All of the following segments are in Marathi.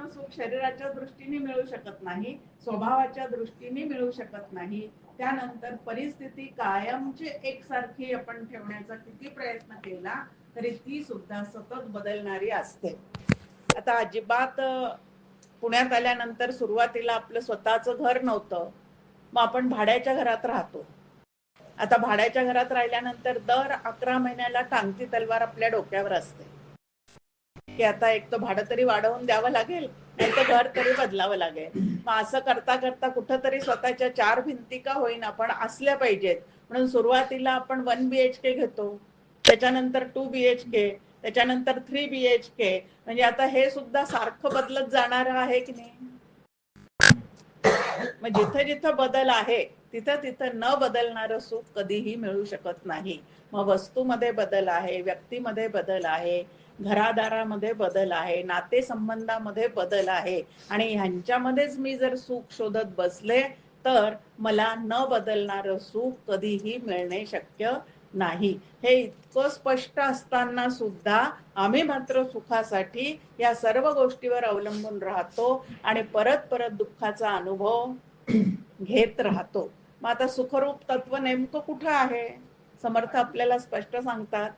सुख शरीराच्या दृष्टीने मिळू शकत नाही, स्वभावाच्या दृष्टीने मिळू शकत नाही. त्यानंतर परिस्थिती कायमची एकसारखी आपण ठेवण्याचा किती प्रयत्न केला तरी ती सुद्धा सतत बदलणारी असते. आता अजिबात पुण्यात आल्यानंतर सुरुवातीला आपलं स्वतःचं घर नव्हतं, मग आपण भाड्याच्या घरात राहतो. आता भाड्याच्या घरात राहिल्यानंतर दर 11 महिन्याला टांगती तलवार आपल्या डोक्यावर असते की आता एक तर भाडं तरी वाढवून द्यावं लागेल, नाही तर घर तरी बदलावं लागेल. मग असं करता करता कुठंतरी स्वतःच्या 4 भिंती का होईना पण असल्या पाहिजेत, म्हणून सुरुवातीला आपण 1 BHK घेतो, त्याच्यानंतर 2 BHK, त्याच्यानंतर 3 BHK. म्हणजे आता हे सुद्धा सारखं बदलत जाणार आहे की नाही. मग जिथं जिथं बदल आहे तिथं तिथं न बदलणारं सुख कधीही मिळू शकत नाही. मग वस्तूमध्ये बदल आहे, व्यक्तीमध्ये बदल आहे, घरादारामध्ये बदल आहे, नातेसंबंधामध्ये बदल आहे, आणि ह्यांच्यामध्येच मी जर सुख शोधत बसले तर मला न बदलणारं सुख कधीही मिळणे शक्य नाही. हे इतकं स्पष्ट असताना सुद्धा आम्ही मात्र सुखासाठी या सर्व गोष्टीवर अवलंबून राहतो आणि परत परत दुःखाचा अनुभव घेत राहतो. मग आता सुखरूप तत्व नेमकं कुठं आहे? समर्थ आपल्याला स्पष्ट सांगतात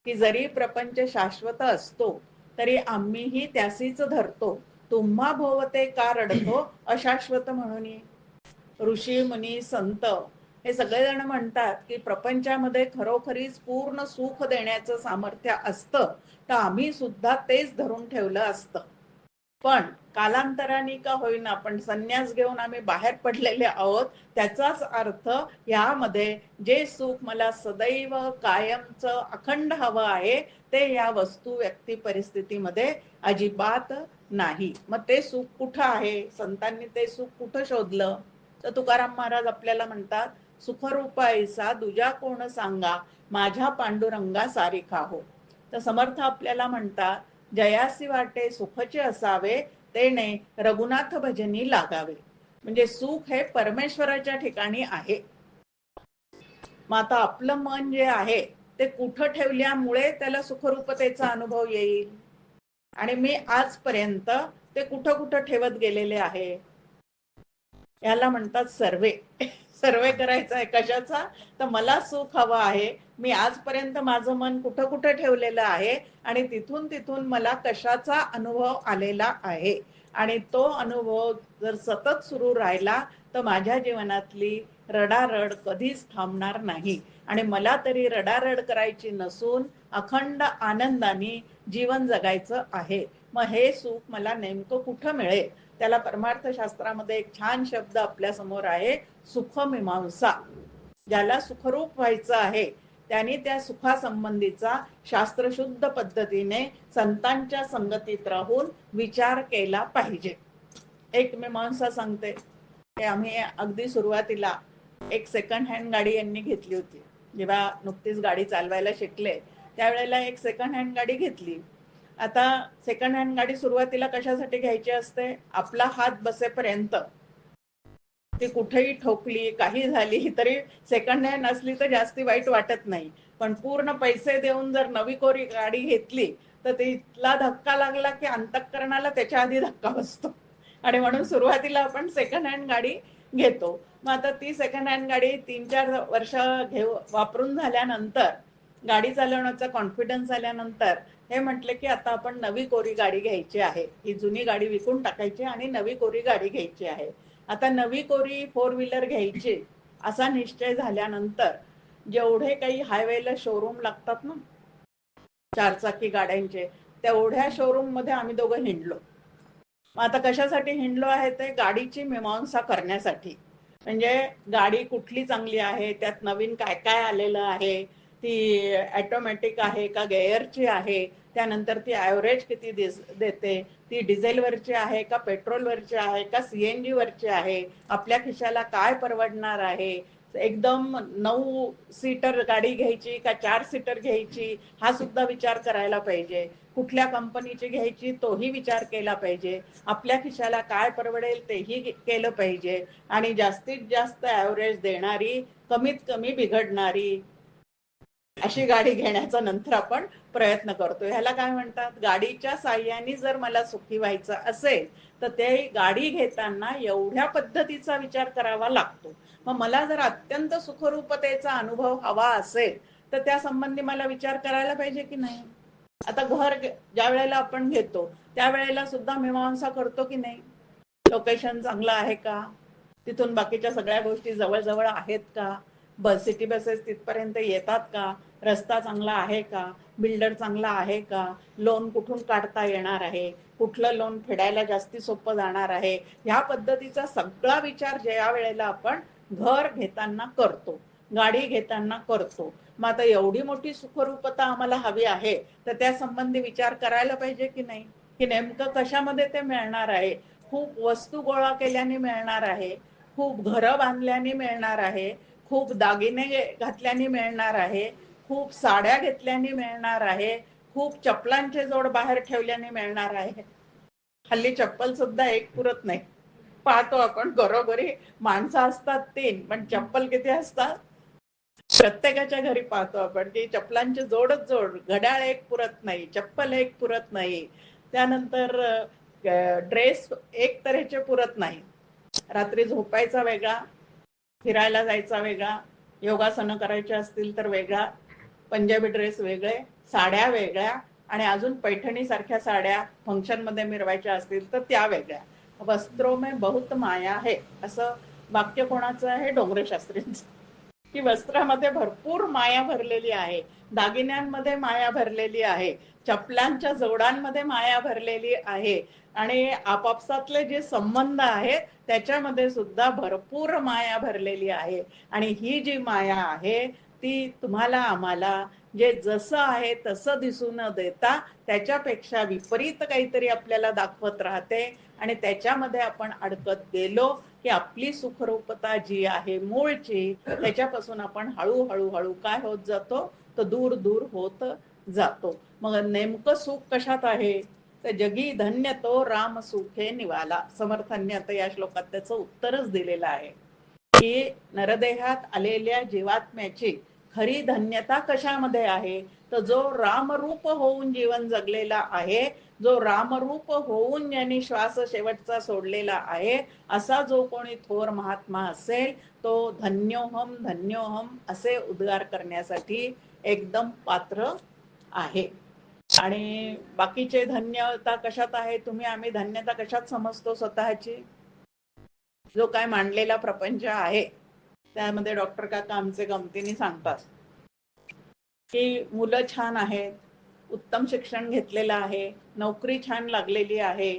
की जरी प्रपंच शाश्वत असतो तरी आम्हीही त्यासीच धरतो, तुम्हा भोवते का रडतो अशाश्वत म्हणून. ऋषी मुनी संत हे सगळेजण म्हणतात की प्रपंचामध्ये खरोखरीच पूर्ण सुख देण्याचं सामर्थ्य असतं तर आम्ही सुद्धा तेच धरून ठेवलं असतं. पण कालांतराने का होईना आपण संन्यास घेऊन आम्ही बाहेर पडलेले आहोत. त्याचाच अर्थ यामध्ये जे सुख मला सदैव कायमचं अखंड हवं आहे ते या वस्तू व्यक्ती परिस्थितीमध्ये अजिबात नाही. मग ते सुख कुठं आहे? संतांनी ते सुख कुठं शोधलं? तर तुकाराम महाराज आपल्याला म्हणतात, सुखरूप ऐसा दुजा कोण सांगा, माझ्या पांडुरंगा सारिखा हो. तर समर्थ आपल्याला म्हणतात, जयासी वाटे सुखचे असावे, तेने रघुनाथ भजनी लागावे. म्हणजे सुख हे परमेश्वराच्या ठिकाणी आहे. मग आता आपलं मन जे आहे ते कुठं ठेवल्यामुळे त्याला सुखरूपतेचा अनुभव येईल, आणि मी आजपर्यंत ते कुठं कुठं ठेवत गेलेले आहे, याला म्हणतात सर्वे. सर्वे करायचा आहे कशाचा? तर मला सुख हवं आहे, मी आजपर्यंत माझं मन कुठं कुठं ठेवलेलं आहे आणि तिथून तिथून मला कशाचा अनुभव आलेला आहे, आणि तो अनुभव जर सतत सुरू राहिला तर माझ्या जीवनातली रडारड कधीच थांबणार नाही, आणि मला तरी रडारड करायची नसून अखंड आनंदाने जीवन जगायचं आहे. मग हे सुख मला नेमकं कुठं मिळेल? त्याला परमार्थशास्त्रामध्ये एक छान शब्द आपल्या समोर आहे, सुखमीमांसा. ज्याला सुखरूप व्हायचं आहे त्यांनी त्या सुखासंबंधीचा शास्त्रशुद्ध पद्धतीने संतांच्या संगतीत राहून विचार केला पाहिजे. एक मीमांसा सांगते. हे आम्ही अगदी सुरुवातीला एक सेकंड हँड गाडी यांनी घेतली होती. जेव्हा नुकतीच गाडी चालवायला शिकले त्यावेळेला एक सेकंड हँड गाडी घेतली. आता सेकंड हँड गाडी सुरुवातीला कशासाठी घ्यायची असते? आपला हात बसेपर्यंत. ती कुठेही ठोकली काही झाली तरी सेकंड हँड असली तर जास्ती वाईट वाटत नाही, पण पूर्ण पैसे देऊन जर नवी कोरी गाडी घेतली तर तिथला धक्का लागला की अंतःकरणाला त्याच्या आधी धक्का बसतो, आणि म्हणून सुरुवातीला आपण सेकंड हँड गाडी घेतो. मग आता ती सेकंड हँड गाडी 3-4 वर्ष वापरून झाल्यानंतर, गाडी चालवण्याचा कॉन्फिडन्स आल्यानंतर हे म्हटले की आता आपण नवी कोरी गाडी घ्यायची आहे, ही जुनी गाडी विकून टाकायची आणि नवी कोरी गाडी घ्यायची आहे. आता नवी कोरी 4 व्हीलर घ्यायची असा निश्चय झाल्यानंतर जेवढे काही हायवेला शोरूम लागतात ना चारचाकी गाड्यांचे, तेवढ्या शोरूम मध्ये आम्ही दोघं हिंडलो. आता कशासाठी हिंडलो आहे? ते गाडीची मीमांसा करण्यासाठी. म्हणजे गाडी कुठली चांगली आहे, त्यात नवीन काय काय आलेलं आहे, ती ऑटोमॅटिक आहे का गेअरची आहे, त्यानंतर ती ॲव्हरेज किती देते, ती डिझेलवरची आहे का पेट्रोलवरची आहे का CNG वरची आहे, आपल्या खिशाला काय परवडणार आहे, एकदम 9 सीटर गाडी घ्यायची का 4 सीटर घ्यायची हा सुद्धा विचार करायला पाहिजे, कुठल्या कंपनीची घ्यायची तोही विचार केला पाहिजे, आपल्या खिशाला काय परवडेल तेही केलं पाहिजे, आणि जास्तीत जास्त ॲव्हरेज देणारी, कमीत कमी बिघडणारी अशी गाडी घेण्याचा नंतर आपण प्रयत्न करतो. ह्याला काय म्हणतात, गाडीच्या साह्याने जर मला सुखी व्हायचं असेल तर ते गाडी घेताना एवढ्या पद्धतीचा विचार करावा लागतो. मग मला जर अत्यंत सुखरूपतेचा अनुभव हवा असेल तर त्या संबंधी मला विचार करायला पाहिजे की नाही. आता ज्या वेळेला आपण घेतो त्यावेळेला सुद्धा मीमांसा करतो की नाही. लोकेशन चांगलं आहे का, तिथून बाकीच्या सगळ्या गोष्टी जवळ जवळ आहेत का, सिटी बसेस तिथपर्यंत येतात का, रस्ता चांगला आहे का, बिल्डर चांगला आहे का, लोन कुठून काढता येणार आहे, कुठलं लोन फेडायला जास्ती सोपं जाणार आहे, ह्या पद्धतीचा सगळा विचार ज्या वेळेला आपण घर घेताना करतो, गाडी घेताना करतो. मग आता एवढी मोठी सुखरूपता आम्हाला हवी आहे तर त्या संबंधी विचार करायला पाहिजे की नाही, की नेमकं कशामध्ये ते मिळणार आहे. खूप वस्तू गोळा केल्याने मिळणार आहे, खूप घरं बांधल्याने मिळणार आहे, खूप दागिने घातल्याने मिळणार आहे, खूप साड्या घेतल्याने मिळणार आहे, खूप चप्पलांचे जोड बाहेर ठेवल्याने मिळणार आहे. हल्ली चप्पल सुद्धा एक पुरत नाही. पाहतो आपण घरोघरी माणसं असतात 3 पण चप्पल किती असतात. प्रत्येकाच्या घरी पाहतो आपण की चप्पलांचे जोडच जोड, घड्याळ एक पुरत नाही, चप्पल एक पुरत नाही, त्यानंतर ड्रेस एक तऱ्हेचे पुरत नाही. रात्री झोपायचा वेगळा, फिरायला जायचा वेगळा, योगासनं करायचे असतील तर वेगळा, पंजाबी ड्रेस वेगळे, साड्या वेगळ्या, आणि अजून पैठणी सारख्या साड्या फंक्शन मध्ये मिरवायच्या असतील तर त्या वेगळ्या. वस्त्रों में बहुत माया है, असं वाक्य कोणाचं आहे, डोंगरे शास्त्रींचं. की वस्त्रामध्ये भरपूर माया भरलेली आहे, दागिन्यांमध्ये माया भरलेली आहे, चपलांच्या जोडांमध्ये माया भरलेली आहे, आणि आपापसातले जे संबंध आहेत त्याच्यामध्ये सुद्धा भरपूर माया भरलेली आहे. आणि ही जी माया आहे ती तुम्हाला आम्हाला जे जसं आहे तसं दिसू न देता त्याच्यापेक्षा विपरीत काहीतरी आपल्याला दाखवत राहते, आणि त्याच्यामध्ये आपण अडकत गेलो की आपली सुखरूपता जी आहे मूळची त्याच्यापासून आपण हळूहळू हळू काय होत जातो, तर दूर दूर होत जातो. मग नेमकं सुख कशात आहे, तर जगी धन्य तो राम सुखे निवाला. समर्थांनी आता या श्लोकात त्याचं उत्तरच दिलेलं आहे की नरदेहात आलेल्या जीवात्म्याची खरी धन्यता कशामध्ये आहे, तर जो रामरूप होऊन जीवन जगलेला आहे, जो रामरूप होऊन ज्यांनी श्वास शेवटचा सोडलेला आहे, असा जो कोणी थोर महात्मा असेल तो धन्योहम धन्योहम असे उद्गार करण्यासाठी एकदम पात्र आहे. आणि बाकीचे धन्यता कशात आहे, तुम्ही आम्ही धन्यता कशात समजतो स्वतःची. जो काय मांडलेला प्रपंच आहे त्यामध्ये डॉक्टर काका आमचे गमतीने सांगतात की मुलं छान आहेत, उत्तम शिक्षण घेतलेलं आहे, नोकरी छान लागलेली आहे,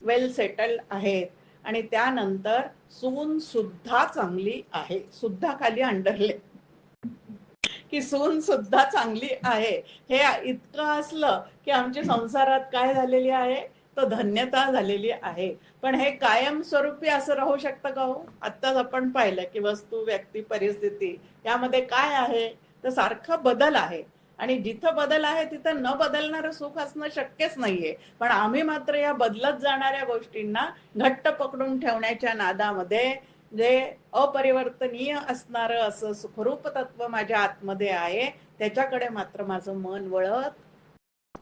वेल सेटल्ड आहेत, आणि त्यानंतर सून सुद्धा चांगली आहे, सुद्धा खाली अंडरले की सून सुद्धा चांगली आहे. हे इतकं असलं की आमच्या संसारात काय झालेली आहे, तर धन्यता झालेली आहे. पण हे कायमस्वरूपी असं राहू शकतं का हो. आत्ताच आपण पाहिलं की वस्तू, व्यक्ती, परिस्थिती यामध्ये काय आहे, तर सारखं बदल आहे, आणि जिथं बदल आहे तिथं न बदलणारं सुख असणं शक्यच नाहीये. पण आम्ही मात्र या बदलत जाणाऱ्या गोष्टींना घट्ट पकडून ठेवण्याच्या नादामध्ये जे अपरिवर्तनीय असणारं असं सुखरूप तत्व माझ्या आतमध्ये आहे त्याच्याकडे मात्र माझं मन वळत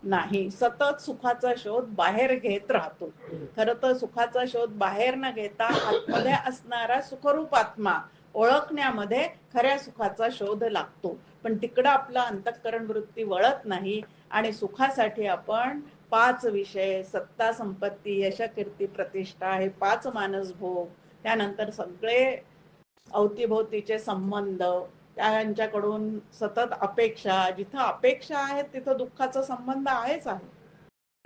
नाही. सतत सुखाचा शोध बाहेर घेत राहतो. खरं तर सुखाचा शोध बाहेर न घेता आतमध्ये असणारा सुखरूप आत्मा ओळखण्यामध्ये खऱ्या सुखाचा शोध लागतो. पण तिकडं आपलं अंतःकरण वृत्ती वळत नाही, आणि सुखासाठी आपण 5 विषय, सत्ता, संपत्ती, यश, कीर्ती, प्रतिष्ठा, हे 5 मानस भोग, त्यानंतर सगळे अवतीभोवतीचे संबंध, त्यांच्याकडून सतत अपेक्षा, जिथं अपेक्षा आहेत तिथं दुःखाचा संबंध आहेच आहे.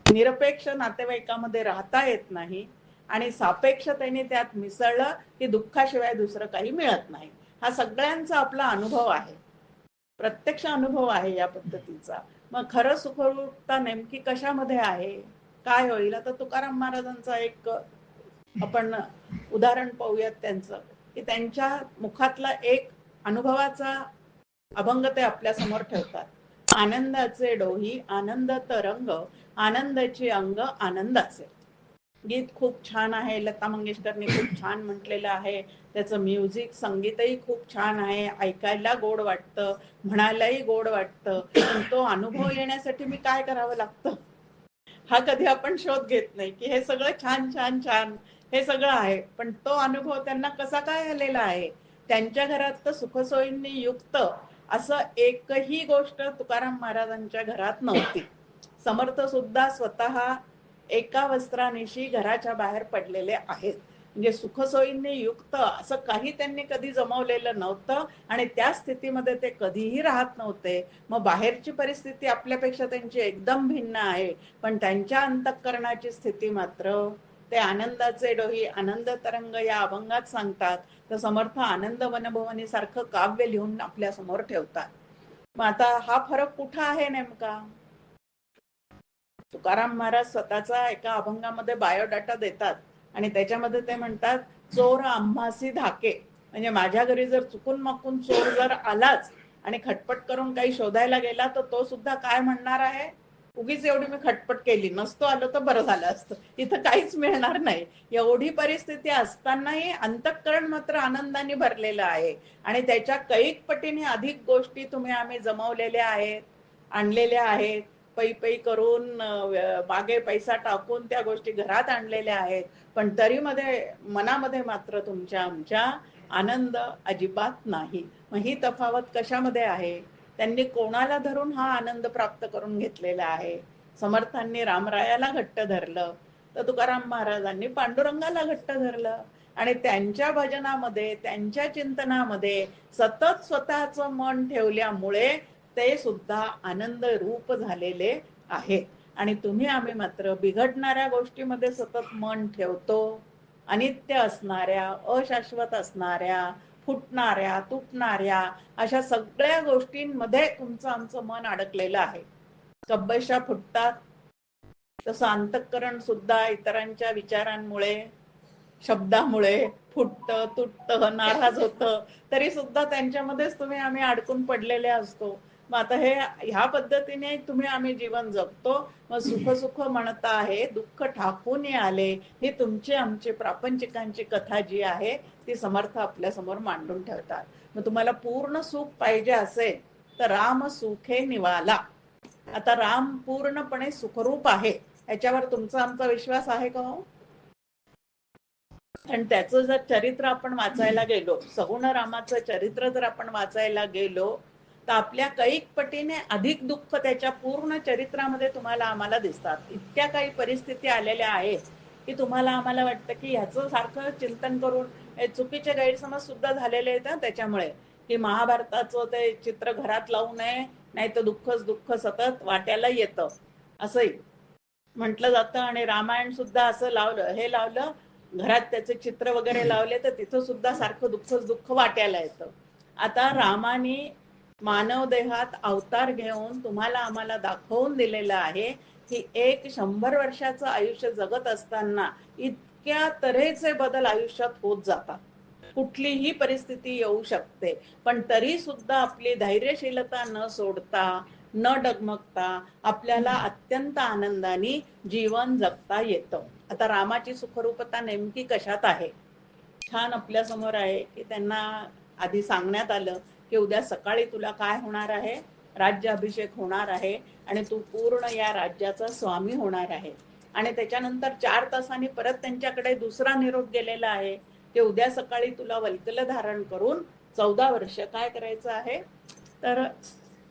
निरपेक्ष नातेवाईकामध्ये राहता येत नाही, आणि सापेक्षतेने त्यात मिसळलं की दुःखाशिवाय दुसरं काही मिळत नाही. हा सगळ्यांचा आपला अनुभव आहे, प्रत्यक्ष अनुभव आहे या पद्धतीचा. मग खरं सुखरूपता नेमकी कशामध्ये आहे, काय होईल. आता तुकाराम महाराजांचा एक आपण उदाहरण पाहूयात त्यांचं, की त्यांच्या मुखातला एक अनुभवाचा अभंग ते आपल्या समोर ठेवतात. आनंदाचे डोही आनंद तरंग, आनंदाची अंग आनंदाचे. गीत खूप छान आहे, लता मंगेशकरनी खूप छान म्हटलेलं आहे. त्याचं म्युझिक संगीतही खूप छान आहे, ऐकायला गोड वाटतं, म्हणायलाही गोड वाटतं. पण तो अनुभव येण्यासाठी मी काय करावं लागतं, हा कधी आपण शोध घेत नाही की हे सगळं छान छान छान हे सगळं आहे, पण तो अनुभव त्यांना कसा काय आलेला आहे. त्यांच्या घरात तर सुखसोयींनी युक्त असं एकही गोष्ट तुकाराम महाराजांच्या घरात नव्हती. समर्थ सुद्धा स्वतः एका वस्त्रानिशी घराच्या बाहेर पडलेले आहेत. म्हणजे सुखसोयींनी युक्त असं काही त्यांनी कधी जमवलेलं नव्हतं आणि त्या स्थितीमध्ये ते कधीही राहत नव्हते. मग बाहेरची परिस्थिती आपल्यापेक्षा त्यांची एकदम भिन्न आहे, पण त्यांच्या अंतःकरणाची स्थिती मात्र ते आनंदाचे डोही आनंद तरंग या अभंगात सांगतात. तर समर्थ आनंद वनभवनी सारखं काव्य लिहून आपल्या समोर ठेवतात. मग आता हा फरक कुठं आहे नेमका. तुकाराम महाराज स्वतःचा एका अभंगामध्ये बायोडाटा देतात आणि त्याच्यामध्ये ते म्हणतात, चोर आम्हासी धाके. म्हणजे माझ्या घरी जर चुकून माकून चोर जर आलाच आणि खटपट करून काही शोधायला गेला तर तो सुद्धा काय म्हणणार आहे, उगीच एवढी मी खटपट केली, नसतो आलो तर बरं झालं असतं, इथं काहीच मिळणार नाही. एवढी परिस्थिती असतानाही अंतःकरण मात्र आनंदाने भरलेलं आहे आणि त्याच्या कैक पटीने अधिक गोष्टी तुम्ही आम्ही जमवलेल्या आहेत, आणलेल्या आहेत. पै पै करून मागे पैसा टाकून त्या गोष्टी घरात आणलेल्या आहेत, पण तरी मध्ये मनामध्ये मात्र तुमच्या आमच्या आनंद अजिबात नाही. मग ही तफावत कशामध्ये आहे. त्यांनी कोणाला धरून हा आनंद प्राप्त करून घेतलेला आहे. समर्थांनी रामरायाला घट्ट धरलं तर तुकाराम महाराजांनी पांडुरंगाला घट्ट धरलं आणि त्यांच्या भजनामध्ये त्यांच्या चिंतनामध्ये सतत स्वतःचं मन ठेवल्यामुळे ते सुद्धा आनंद रूप झालेले आहेत. आणि तुम्ही आम्ही मात्र बिघडणाऱ्या गोष्टीमध्ये सतत मन ठेवतो, अनित्य असणाऱ्या अशाश्वत असणाऱ्या फुटणाऱ्या तुटणाऱ्या अशा सगळ्या गोष्टींमध्ये तुमचं आमचं मन अडकलेलं आहे. कब्बशा फुटतात तसं अंतःकरण सुद्धा इतरांच्या विचारांमुळे शब्दामुळे फुटत तुटत नाराज होत, तरी सुद्धा त्यांच्यामध्येच तुम्ही आम्ही अडकून पडलेले असतो. मग आता हे ह्या पद्धतीने तुम्ही आम्ही जीवन जगतो. मग सुख सुख म्हणत आहे दुःख ठाकून आले, ही तुमची आमची प्रापंचिकांची कथा जी आहे ती समर्थ आपल्या समोर मांडून ठेवतात. मग तुम्हाला पूर्ण सुख पाहिजे असेल तर राम सुखे निवाला. आता राम पूर्णपणे सुखरूप आहे, याच्यावर तुमचा आमचा विश्वास आहे का हो. आणि त्याचं जर चरित्र आपण वाचायला गेलो, सगुण रामाचं चरित्र जर आपण वाचायला गेलो तर आपल्या कैक पटीने अधिक दुःख त्याच्या पूर्ण चरित्रामध्ये तुम्हाला आम्हाला दिसतात. इतक्या काही परिस्थिती आलेल्या आहेत की तुम्हाला आम्हाला वाटतं की ह्याचं सारखं चिंतन करून चुकीचे गैरसमज सुद्धा झालेले आहेत त्याच्यामुळे, की महाभारताचं ते चित्र घरात लावू नये, नाही तर दुःखच दुःख सतत वाट्याला येतं असंही म्हटलं जातं. आणि रामायण सुद्धा असं लावलं, हे लावलं घरात त्याचे चित्र वगैरे लावले तर तिथं सुद्धा सारखं दुःखच दुःख वाट्याला येतं. आता रामाने मानव देहात अवतार घेऊन तुम्हाला आम्हाला दाखवून दिलेलं आहे की एक 100 वर्षाचं आयुष्य जगत असताना इतक्या तऱ्हेचे बदल आयुष्यात होत जातात. कुठलीही परिस्थिती येऊ शकते, पण तरी सुद्धा आपली धैर्यशीलता न सोडता न डगमगता आपल्याला अत्यंत आनंदाने जीवन जगता येतं. आता रामाची सुखरूपता नेमकी कशात आहे. छान आपल्या समोर आहे की त्यांना आधी सांगण्यात आलं की उद्या सकाळी तुला काय होणार आहे, राज्याभिषेक होणार आहे आणि तू पूर्ण या राज्याचा स्वामी होणार आहे. आणि त्याच्यानंतर 4 तासांनी परत त्यांच्याकडे दुसरा निरोप गेलेला आहे की उद्या सकाळी तुला वल्कल धारण करून 14 वर्ष काय करायचं आहे, तर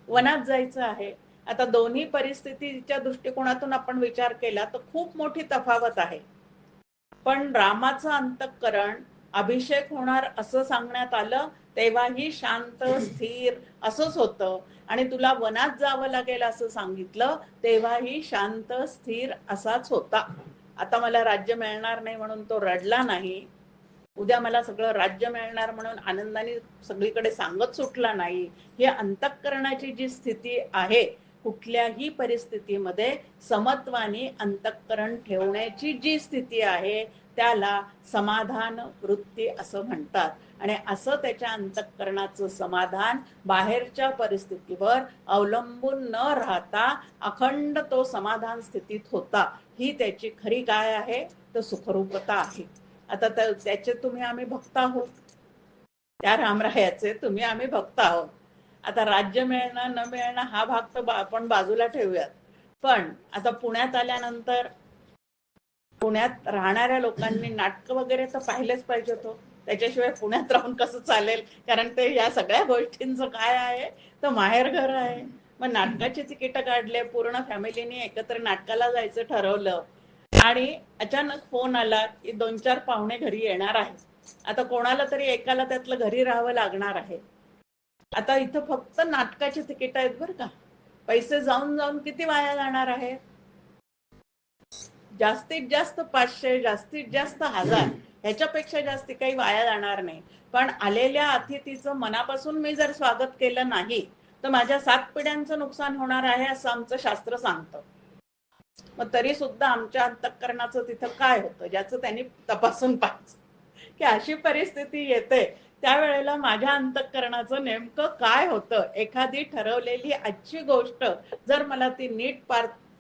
वनात जायचं आहे. आता दोन्ही परिस्थितीच्या दृष्टिकोनातून आपण विचार केला तर खूप मोठी तफावत आहे. पण रामाचं अंतःकरण अभिषेक होणार असं सांगण्यात आलं तेव्हाही शांत स्थिर असंच होतं, आणि तुला वनात जावं लागेल असं सांगितलं तेव्हाही शांत स्थिर असाच होता. आता मला राज्य मिळणार नाही म्हणून तो रडला नाही, उद्या मला सगळं राज्य मिळणार म्हणून आनंदाने सगळीकडे सांगत सुटला नाही. ही अंतःकरणाची जी स्थिती आहे कुठल्याही परिस्थितीमध्ये समत्वानी अंतःकरण ठेवण्याची जी स्थिती आहे त्याला समाधान वृत्ती असं म्हणतात. आणि असं त्याच्या अंतःकरणाचं समाधान बाहेरच्या परिस्थितीवर अवलंबून न राहता अखंड तो समाधान स्थितीत होता, ही त्याची खरी काय आहे तर सुखरूपता आहे. आता त्याचे तुम्ही आम्ही भक्त आहोत, त्या रामरायाचे तुम्ही आम्ही भक्त आहोत. आता राज्य मिळणं न मिळणं हा भाग तर आपण बाजूला ठेवूयात, पण आता पुण्यात आल्यानंतर पुण्यात राहणाऱ्या लोकांनी नाटक वगैरे तर पाहिलेच पाहिजेत हो. त्याच्याशिवाय पुण्यात राहून कसं चालेल, कारण ते या सगळ्या गोष्टींचं काय आहे तर माहेर घर आहे. मग नाटकाची तिकीट काढले, पूर्ण फॅमिलीने एकत्र नाटकाला जायचं ठरवलं आणि अचानक फोन आला की 2-4 पाहुणे घरी येणार आहे. आता कोणाला तरी एकाला त्यातलं घरी राहावं लागणार आहे. आता इथं फक्त नाटकाची तिकीट आहेत बरं का, पैसे जाऊन जाऊन किती वाया जाणार आहे? जास्तीत जास्त 500, जास्तीत जास्त 1000, ह्याच्यापेक्षा जास्त काही वाया जाणार नाही. पण आलेल्या अतिथीचं मनापासून मी जर स्वागत केलं नाही तर माझ्या 7 पिढ्यांचं नुकसान होणार आहे असं आमचं शास्त्र सांगतं. मग तरी सुद्धा आमच्या अंतःकरणाचं तिथं काय होतं ज्याचं त्यांनी तपासून पाहायचं की अशी परिस्थिती येते त्यावेळेला माझ्या अंतःकरणाचं नेमकं काय होतं. एखादी ठरवलेली आजची गोष्ट जर मला ती नीट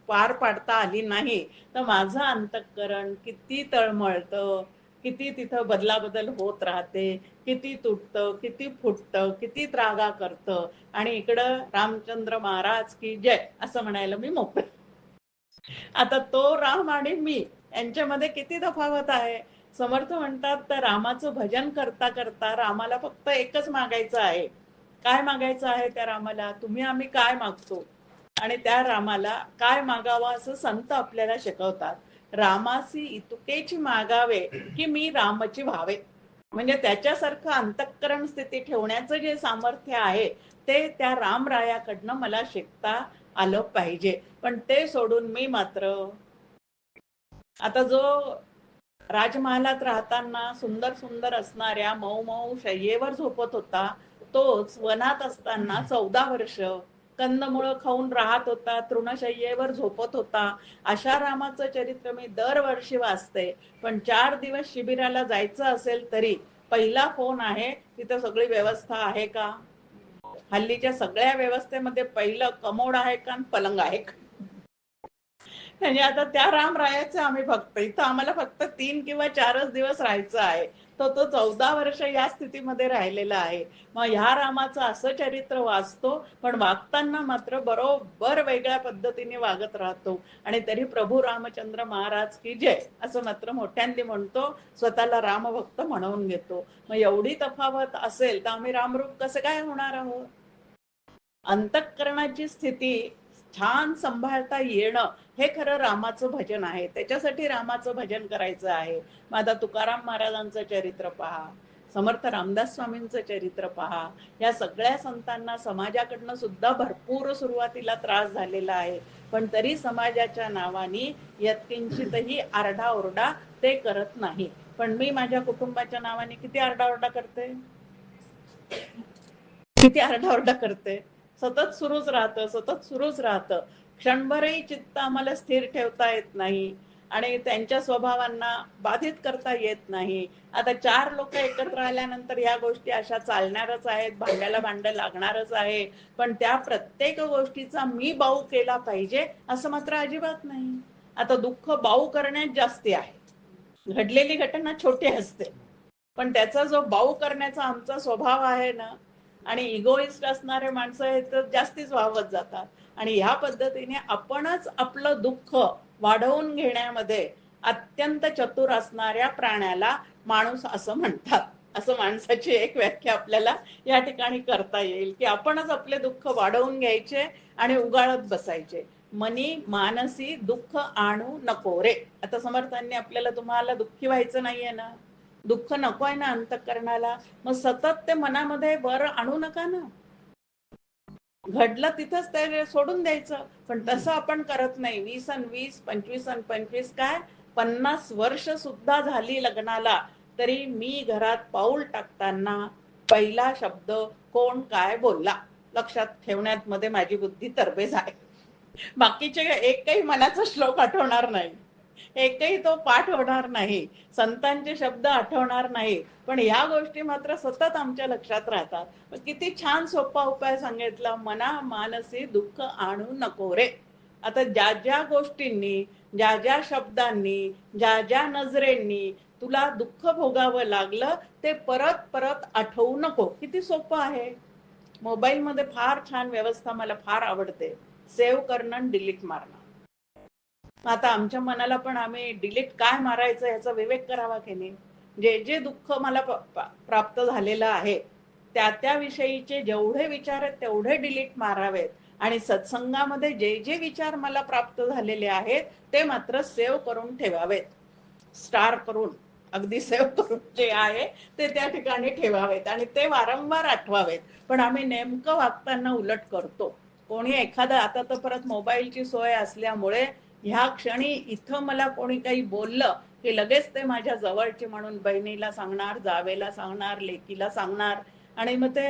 पार पाडता आली नाही तर माझं अंतःकरण किती तळमळतं, किती तिथं बदलाबदल होत राहते, किती तुटतं, किती फुटतं, किती त्रागा करतं. आणि इकडं रामचंद्र महाराज की जय असं म्हणायला मी मोकळे. आता तो राम आणि मी यांच्यामध्ये किती तफावत आहे. समर्थ म्हणतात तर रामाचं भजन करता करता रामाला फक्त एकच मागायचं आहे. काय मागायचं आहे त्या रामाला? तुम्ही आम्ही काय मागतो आणि त्या रामाला काय मागावं असं संत आपल्याला शिकवतात. रामासी इतुकेची मागावे की मी रामची व्हावे. म्हणजे त्याच्यासारखं अंतःकरण स्थिती ठेवण्याचं जे सामर्थ्य आहे ते त्या रामरायाकडनं मला शिकता आलं पाहिजे. पण ते सोडून मी मात्र आता जो राजमहालात राहताना सुंदर सुंदर असणाऱ्या मऊ मऊ शय्येवर झोपत होता, तोच वनात असताना 14 वर्ष कंदमुळं खाऊन राहत होता, तृणशय्येवर झोपत होता. अशा रामाचं चरित्र मी दरवर्षी वाचते. पण 4 दिवस शिबिराला जायचं असेल तरी पहिला फोन आहे, तिथं सगळी व्यवस्था आहे का? हल्लीच्या सगळ्या व्यवस्थेमध्ये पहिलं कमोड आहे का पलंग आहे का? म्हणजे आता त्या रामरायाचे आम्ही फक्त इथं आम्हाला फक्त 3 किंवा 4 दिवस राहायचं आहे. तो 14 वर्ष या स्थितीमध्ये राहिलेला आहे. मग ह्या रामाचं असं चरित्र वाचतो, पण वागताना मात्र बरोबर वेगळ्या पद्धतीने वागत राहतो. आणि तरी प्रभू रामचंद्र महाराज की जय असं मात्र मोठ्यांनी म्हणतो, स्वतःला रामभक्त म्हणवून घेतो. मग एवढी तफावत असेल तर आम्ही रामरूप कसं काय होणार आहोत? अंतःकरणाची स्थिती छान सांभाळता येणं हे खरं रामाचं भजन आहे. त्याच्यासाठी रामाचं भजन करायचं आहे. मग आता तुकाराम महाराजांचं चरित्र पहा, समर्थ रामदास स्वामींचं चरित्र पहा. या सगळ्या संतांना समाजाकडनं सुद्धा भरपूर सुरुवातीला त्रास झालेला आहे, पण तरी समाजाच्या नावाने यत्किंचितही आरडाओरडा ते करत नाही. पण मी माझ्या कुटुंबाच्या नावाने किती आरडाओरडा करते, किती आरडाओरडा करते. सतत सुरूच राहतं, सतत सुरूच राहतं. क्षणभरही चित्त आम्हाला स्थिर ठेवता येत नाही आणि त्यांच्या स्वभावांना बाधित करता येत नाही. आता 4 लोक एकत्र आल्यानंतर या गोष्टी अशा चालणारच आहेत, भांड्याला भांड लागणारच आहे. पण त्या प्रत्येक गोष्टीचा मी बाऊ केला पाहिजे असं मात्र अजिबात नाही. आता दुःख बाऊ करण्यात जास्ती आहे. घडलेली घटना छोटी असते, पण त्याचा जो बाऊ करण्याचा आमचा स्वभाव आहे ना, आणि इगोइस्ट असणारे माणसं हे तर जास्तीच वाहवत जातात. आणि ह्या पद्धतीने आपणच आपलं दुःख वाढवून घेण्यामध्ये अत्यंत चतुर असणाऱ्या प्राण्याला माणूस असं म्हणतात. असं माणसाची एक व्याख्या आपल्याला या ठिकाणी करता येईल की आपणच आपले दुःख वाढवून घ्यायचे आणि उगाळत बसायचे. मनी मानसी दुःख आणू नको रे. आता समर्थांनी आपल्याला तुम्हाला दुःखी व्हायचं नाहीये ना, दुःख नको आहे ना अंतःकरणाला, मग सतत ते मनामध्ये वर आणू नका ना. घडलं तिथंच ते सोडून द्यायचं. पण तसं आपण करत नाही. 20 आणि 20, 25 आणि 25 काय 50 वर्ष सुद्धा झाली लग्नाला, तरी मी घरात पाऊल टाकताना पहिला शब्द कोण काय बोलला लक्षात ठेवण्यात मध्ये माझी बुद्धी तरबेज आहे. बाकीचे एकही मनाचा श्लोक आठवणार नाही, एकही तो पाठ होणार नाही, संतांचे शब्द आठवणार नाही, पण ह्या गोष्टी मात्र सतत आमच्या लक्षात राहतात. किती छान सोपा उपाय सांगितला, मना मानसी दुःख आणू नको रे. आता ज्या ज्या गोष्टींनी, ज्या ज्या शब्दांनी, ज्या ज्या नजरेंनी तुला दुःख भोगावं लागलं ते परत परत आठवू नको. किती सोपं आहे. मोबाईलमध्ये फार छान व्यवस्था मला फार आवडते, सेव्ह करणं आणि डिलीट मारणं. आता आमच्या मनाला पण आम्ही डिलीट काय मारायचं याचा विवेक करावा की नाही. जे जे दुःख मला प्राप्त झालेलं आहे त्या त्याविषयीचे जेवढे विचार आहेत तेवढे डिलीट मारावेत, आणि सत्संगामध्ये जे जे विचार मला प्राप्त झालेले आहेत ते मात्र सेव्ह करून ठेवावेत, स्टार करून, अगदी सेव्ह करून जे आहे ते त्या ठिकाणी ठेवावेत आणि ते वारंवार आठवावेत. पण आम्ही नेमकं वागताना उलट करतो. कोणी एखादा, आता तर परत मोबाईलची सोय असल्यामुळे ह्या क्षणी इथं मला कोणी काही बोललं की लगेच ते माझ्या जवळची म्हणून बहिणीला सांगणार, जावेला सांगणार, लेकीला सांगणार, आणि मग ते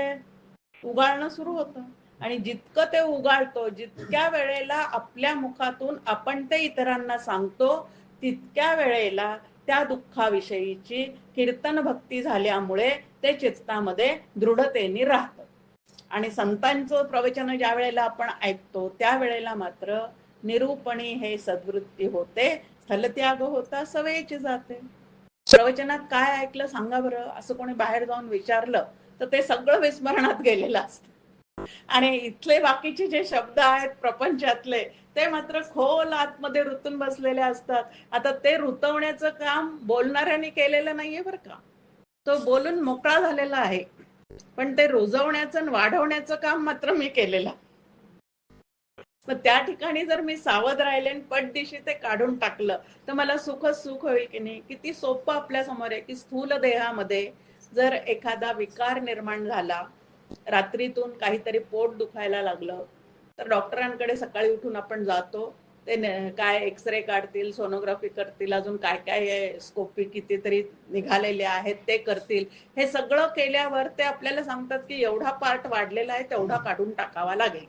उगाळणं सुरू होतं. आणि जितकं ते उगाळतो, जितक्या वेळेला आपल्या मुखातून आपण ते इतरांना सांगतो, तितक्या वेळेला त्या दुःखाविषयीची कीर्तन भक्ती झाल्यामुळे ते चित्तामध्ये दृढतेने राहतं. आणि संतांचं प्रवचन ज्या वेळेला आपण ऐकतो त्या वेळेला मात्र निरूपणी हे सद्वृत्ती होते, स्थलत्याग होता सवेची जाते. प्रवचनात काय ऐकलं सांगा बरं, असं कोणी बाहेर जाऊन विचारलं तर ते सगळं विस्मरणात गेलेलं असतं. आणि इथले बाकीचे जे शब्द आहेत प्रपंचातले ते मात्र खोल आतमध्ये रुतून बसलेले असतात. आता ते रुतवण्याचं काम बोलणाऱ्यांनी केलेलं नाहीये बरं का, तो बोलून मोकळा झालेला आहे, पण ते रुजवण्याचं आणि वाढवण्याचं काम मात्र मी केलेलं. मग त्या ठिकाणी जर मी सावध राहिले आणि पटदिशी ते काढून टाकलं तर मला सुखच सुख होईल की नाही. किती सोपं आपल्या समोर आहे की स्थूल देहामध्ये जर एखादा विकार निर्माण झाला, रात्रीतून काहीतरी पोट दुखायला लागलं तर डॉक्टरांकडे सकाळी उठून आपण जातो, ते काय एक्सरे काढतील, सोनोग्राफी करतील, अजून काय काय स्कोपी कितीतरी निघालेले आहेत ते करतील. हे सगळं केल्यावर ते आपल्याला सांगतात की एवढा पार्ट वाढलेला आहे तेवढा काढून टाकावा लागेल.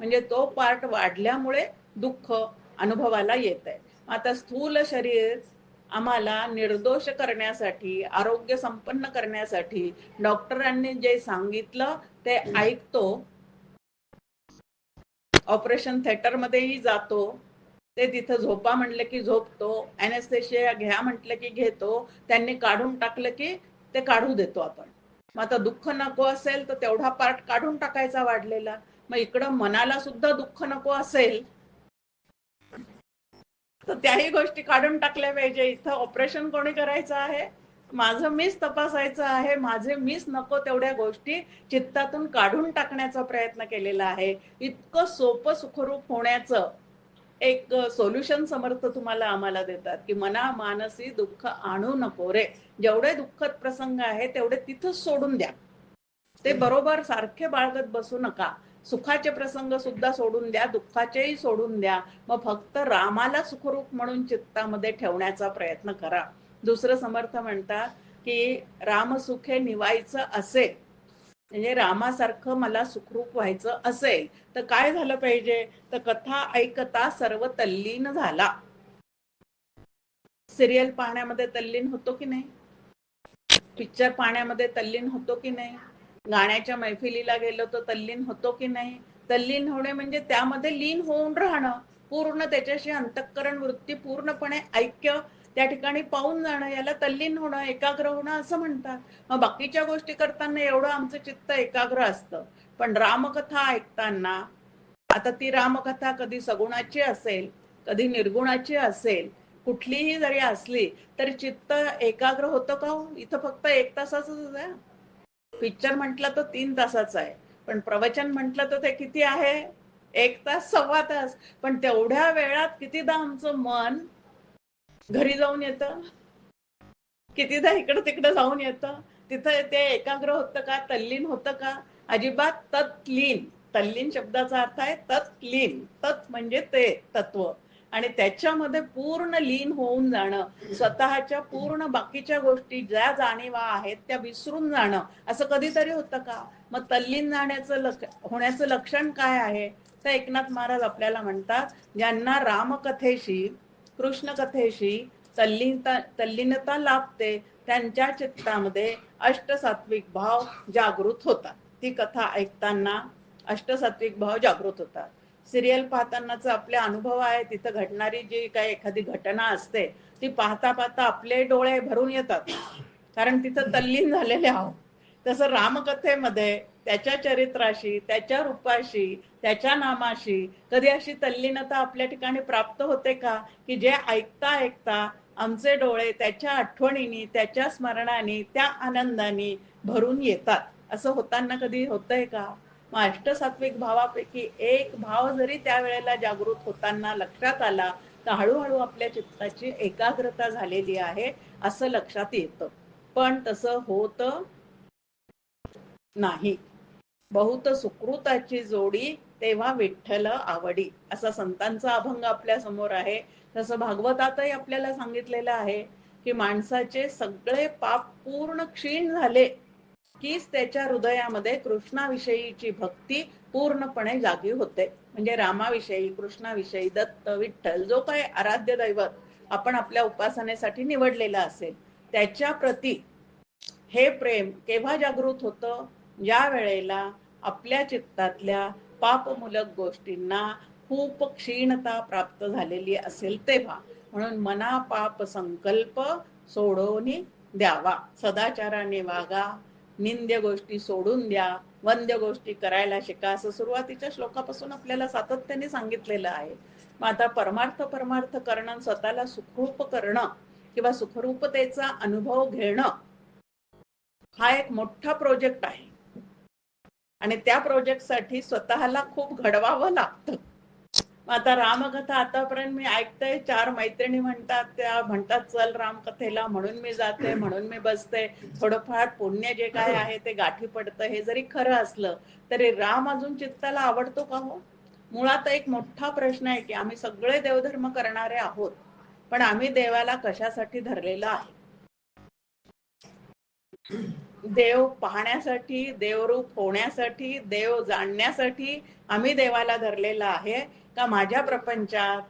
म्हणजे तो पार्ट वाढल्यामुळे दुःख अनुभवाला येत आहे. आता स्थूल शरीर आम्हाला निर्दोष करण्यासाठी, आरोग्य संपन्न करण्यासाठी डॉक्टरांनी जे सांगितलं ते ऐकतो, ऑपरेशन थिएटर मध्येही जातो, ते तिथं झोपा म्हटलं की झोपतो, अॅनेस्थेशिया घ्या म्हटलं की घेतो, त्यांनी काढून टाकलं की ते काढू देतो आपण. मग आता दुःख नको असेल तर तेवढा पार्ट काढून टाकायचा वाढलेला. मग इकडं मनाला सुद्धा दुःख नको असेल तर त्याही गोष्टी काढून टाकल्या पाहिजे. इथं ऑपरेशन कोणी करायचं आहे, माझं मीच तपासायचं आहे, माझे मीच नको तेवढ्या गोष्टी चित्तातून काढून टाकण्याचा प्रयत्न केलेला आहे. इतकं सोपं सुखरूप होण्याचं एक सोल्युशन समर्थ तुम्हाला आम्हाला देतात की मना मानसी दुःख आणू नको रे. जेवढे दुःखद प्रसंग आहे तेवढे तिथंच सोडून द्या, ते बरोबर सारखे बाळगत बसू नका. सुखाचे प्रसंग सुद्धा सोडून द्या, दुःखाचेही सोडून द्या. मग फक्त रामाला सुखरूप म्हणून चित्तामध्ये ठेवण्याचा प्रयत्न करा. दुसरं समर्थ म्हणतात की रामसुखे निवायचं असेल, म्हणजे रामासारखं मला सुखरूप व्हायचं असेल तर काय झालं पाहिजे, तर कथा ऐकता सर्व तल्लीन झाला. सिरियल पाहण्यामध्ये तल्लीन होतो की नाही, पिक्चर पाहण्यामध्ये तल्लीन होतो की नाही, गाण्याच्या मैफिलीला गेलो तर तल्लीन होतो की नाही. तल्लीन होणे म्हणजे त्यामध्ये लीन होऊन राहणं, पूर्ण त्याच्याशी अंतःकरण वृत्ती पूर्णपणे ऐक्य त्या ठिकाणी पाहून जाणं, याला तल्लीन होणं, एकाग्र होणं असं म्हणतात. मग बाकीच्या गोष्टी करताना एवढं आमचं चित्त एकाग्र असतं, पण रामकथा ऐकताना, आता ती रामकथा कधी सगुणाची असेल, कधी निर्गुणाची असेल, कुठलीही जरी असली तरी चित्त एकाग्र होतं का हो? इथं फक्त 1 तासाच आहे. पिक्चर म्हटलं तर 3 तासाचं आहे, पण प्रवचन म्हटलं तर ते किती आहे, 1 तास, सव्वा तास. पण तेवढ्या वेळात कितीदा आमचं मन घरी जाऊन येतं, कितीदा इकडं तिकडं जाऊन येतं. तिथं ते एकाग्र होतं का, तल्लीन होतं का? अजिबात. तत्लीन, तल्लीन शब्दाचा अर्थ आहे तत्लीन. तत् म्हणजे ते तत्व, आणि त्याच्यामध्ये पूर्ण लीन होऊन जाणं, स्वतःच्या पूर्ण बाकीच्या गोष्टी ज्या जाणीवा आहेत त्या विसरून जाणं, असं कधीतरी होतं का? मग तल्लीन होण्याचं लक्षण काय आहे? तर एकनाथ महाराज आपल्याला म्हणतात, ज्यांना रामकथेशी, कृष्ण कथेशी तल्लीनता लाभते त्यांच्या चित्तामध्ये अष्टसात्विक भाव जागृत होतात. ती कथा ऐकताना अष्टसात्विक भाव जागृत होतात. सिरियल पाहतानाचा आपले अनुभव आहे, तिथं घडणारी जी काही एखादी घटना असते ती पाहता पाहता आपले डोळे भरून येतात, कारण तिथं तल्लीन झालेले आहोत. तसं रामकथेमध्ये त्याच्या चरित्राशी, त्याच्या रूपाशी, त्याच्या नामाशी कधी अशी तल्लीनता आपल्या ठिकाणी प्राप्त होते का, की जे ऐकता ऐकता आमचे डोळे त्याच्या आठवणींनी, त्याच्या स्मरणाने, त्या आनंदाने भरून येतात? असं होताना कधी होतंय का? मग अष्टसात्विक भावापैकी एक भाव जरी त्यावेळेला जागृत होताना लक्षात आला तर हळूहळू आपल्या चित्ताची एकाग्रता झालेली आहे असं लक्षात येतं. पण तसं होत नाही. बहुत सुकृताची जोडी तेव्हा विठ्ठल आवडी, असा संतांचा अभंग आपल्या समोर आहे. तसं भागवतातही आपल्याला सांगितलेलं आहे की माणसाचे सगळे पाप पूर्ण क्षीण झाले कीच त्याच्या हृदयामध्ये कृष्णाविषयीची भक्ती पूर्णपणे जागी होते. म्हणजे रामाविषयी, कृष्णाविषयी, दत्त, विठ्ठल जो काही आराध्य दैवत आपण आपल्या उपासनेसाठी निवडलेला असेल त्याच्या प्रती हे प्रेम केव्हा जागृत होतं? ज्या वेळेला आपल्या चित्तातल्या पापमूलक गोष्टींना खूप क्षीणता प्राप्त झालेली असेल तेव्हा. म्हणून मना पाप संकल्प सोडून द्यावा, सदाचाराने वागा, निंद्य गोष्टी सोडून द्या, वंद्य गोष्टी करायला शिका, असं सुरुवातीच्या श्लोकापासून आपल्याला सातत्याने सांगितलेलं आहे. मग आता परमार्थ परमार्थ करणं, स्वतःला सुखरूप करणं किंवा सुखरूपतेचा अनुभव घेणं हा एक मोठा प्रोजेक्ट आहे आणि त्या प्रोजेक्टसाठी स्वतःला खूप घडवावं लागतं. आता रामकथा आतापर्यंत मी ऐकते, 4 मैत्रिणी म्हणतात, त्या म्हणतात चल रामकथेला, म्हणून मी जाते, म्हणून मी बसते, थोडंफार पुण्य जे काय आहे ते गाठी पडतं. हे जरी खरं असलं तरी राम अजून चित्ताला आवडतो का हो? मुळात एक मोठा प्रश्न आहे की आम्ही सगळे देवधर्म करणारे आहोत, पण आम्ही देवाला कशासाठी धरलेलं आहे? देव पाहण्यासाठी, देवरूप होण्यासाठी, देव जाणण्यासाठी आम्ही देवाला धरलेला आहे का माझ्या प्रपंचात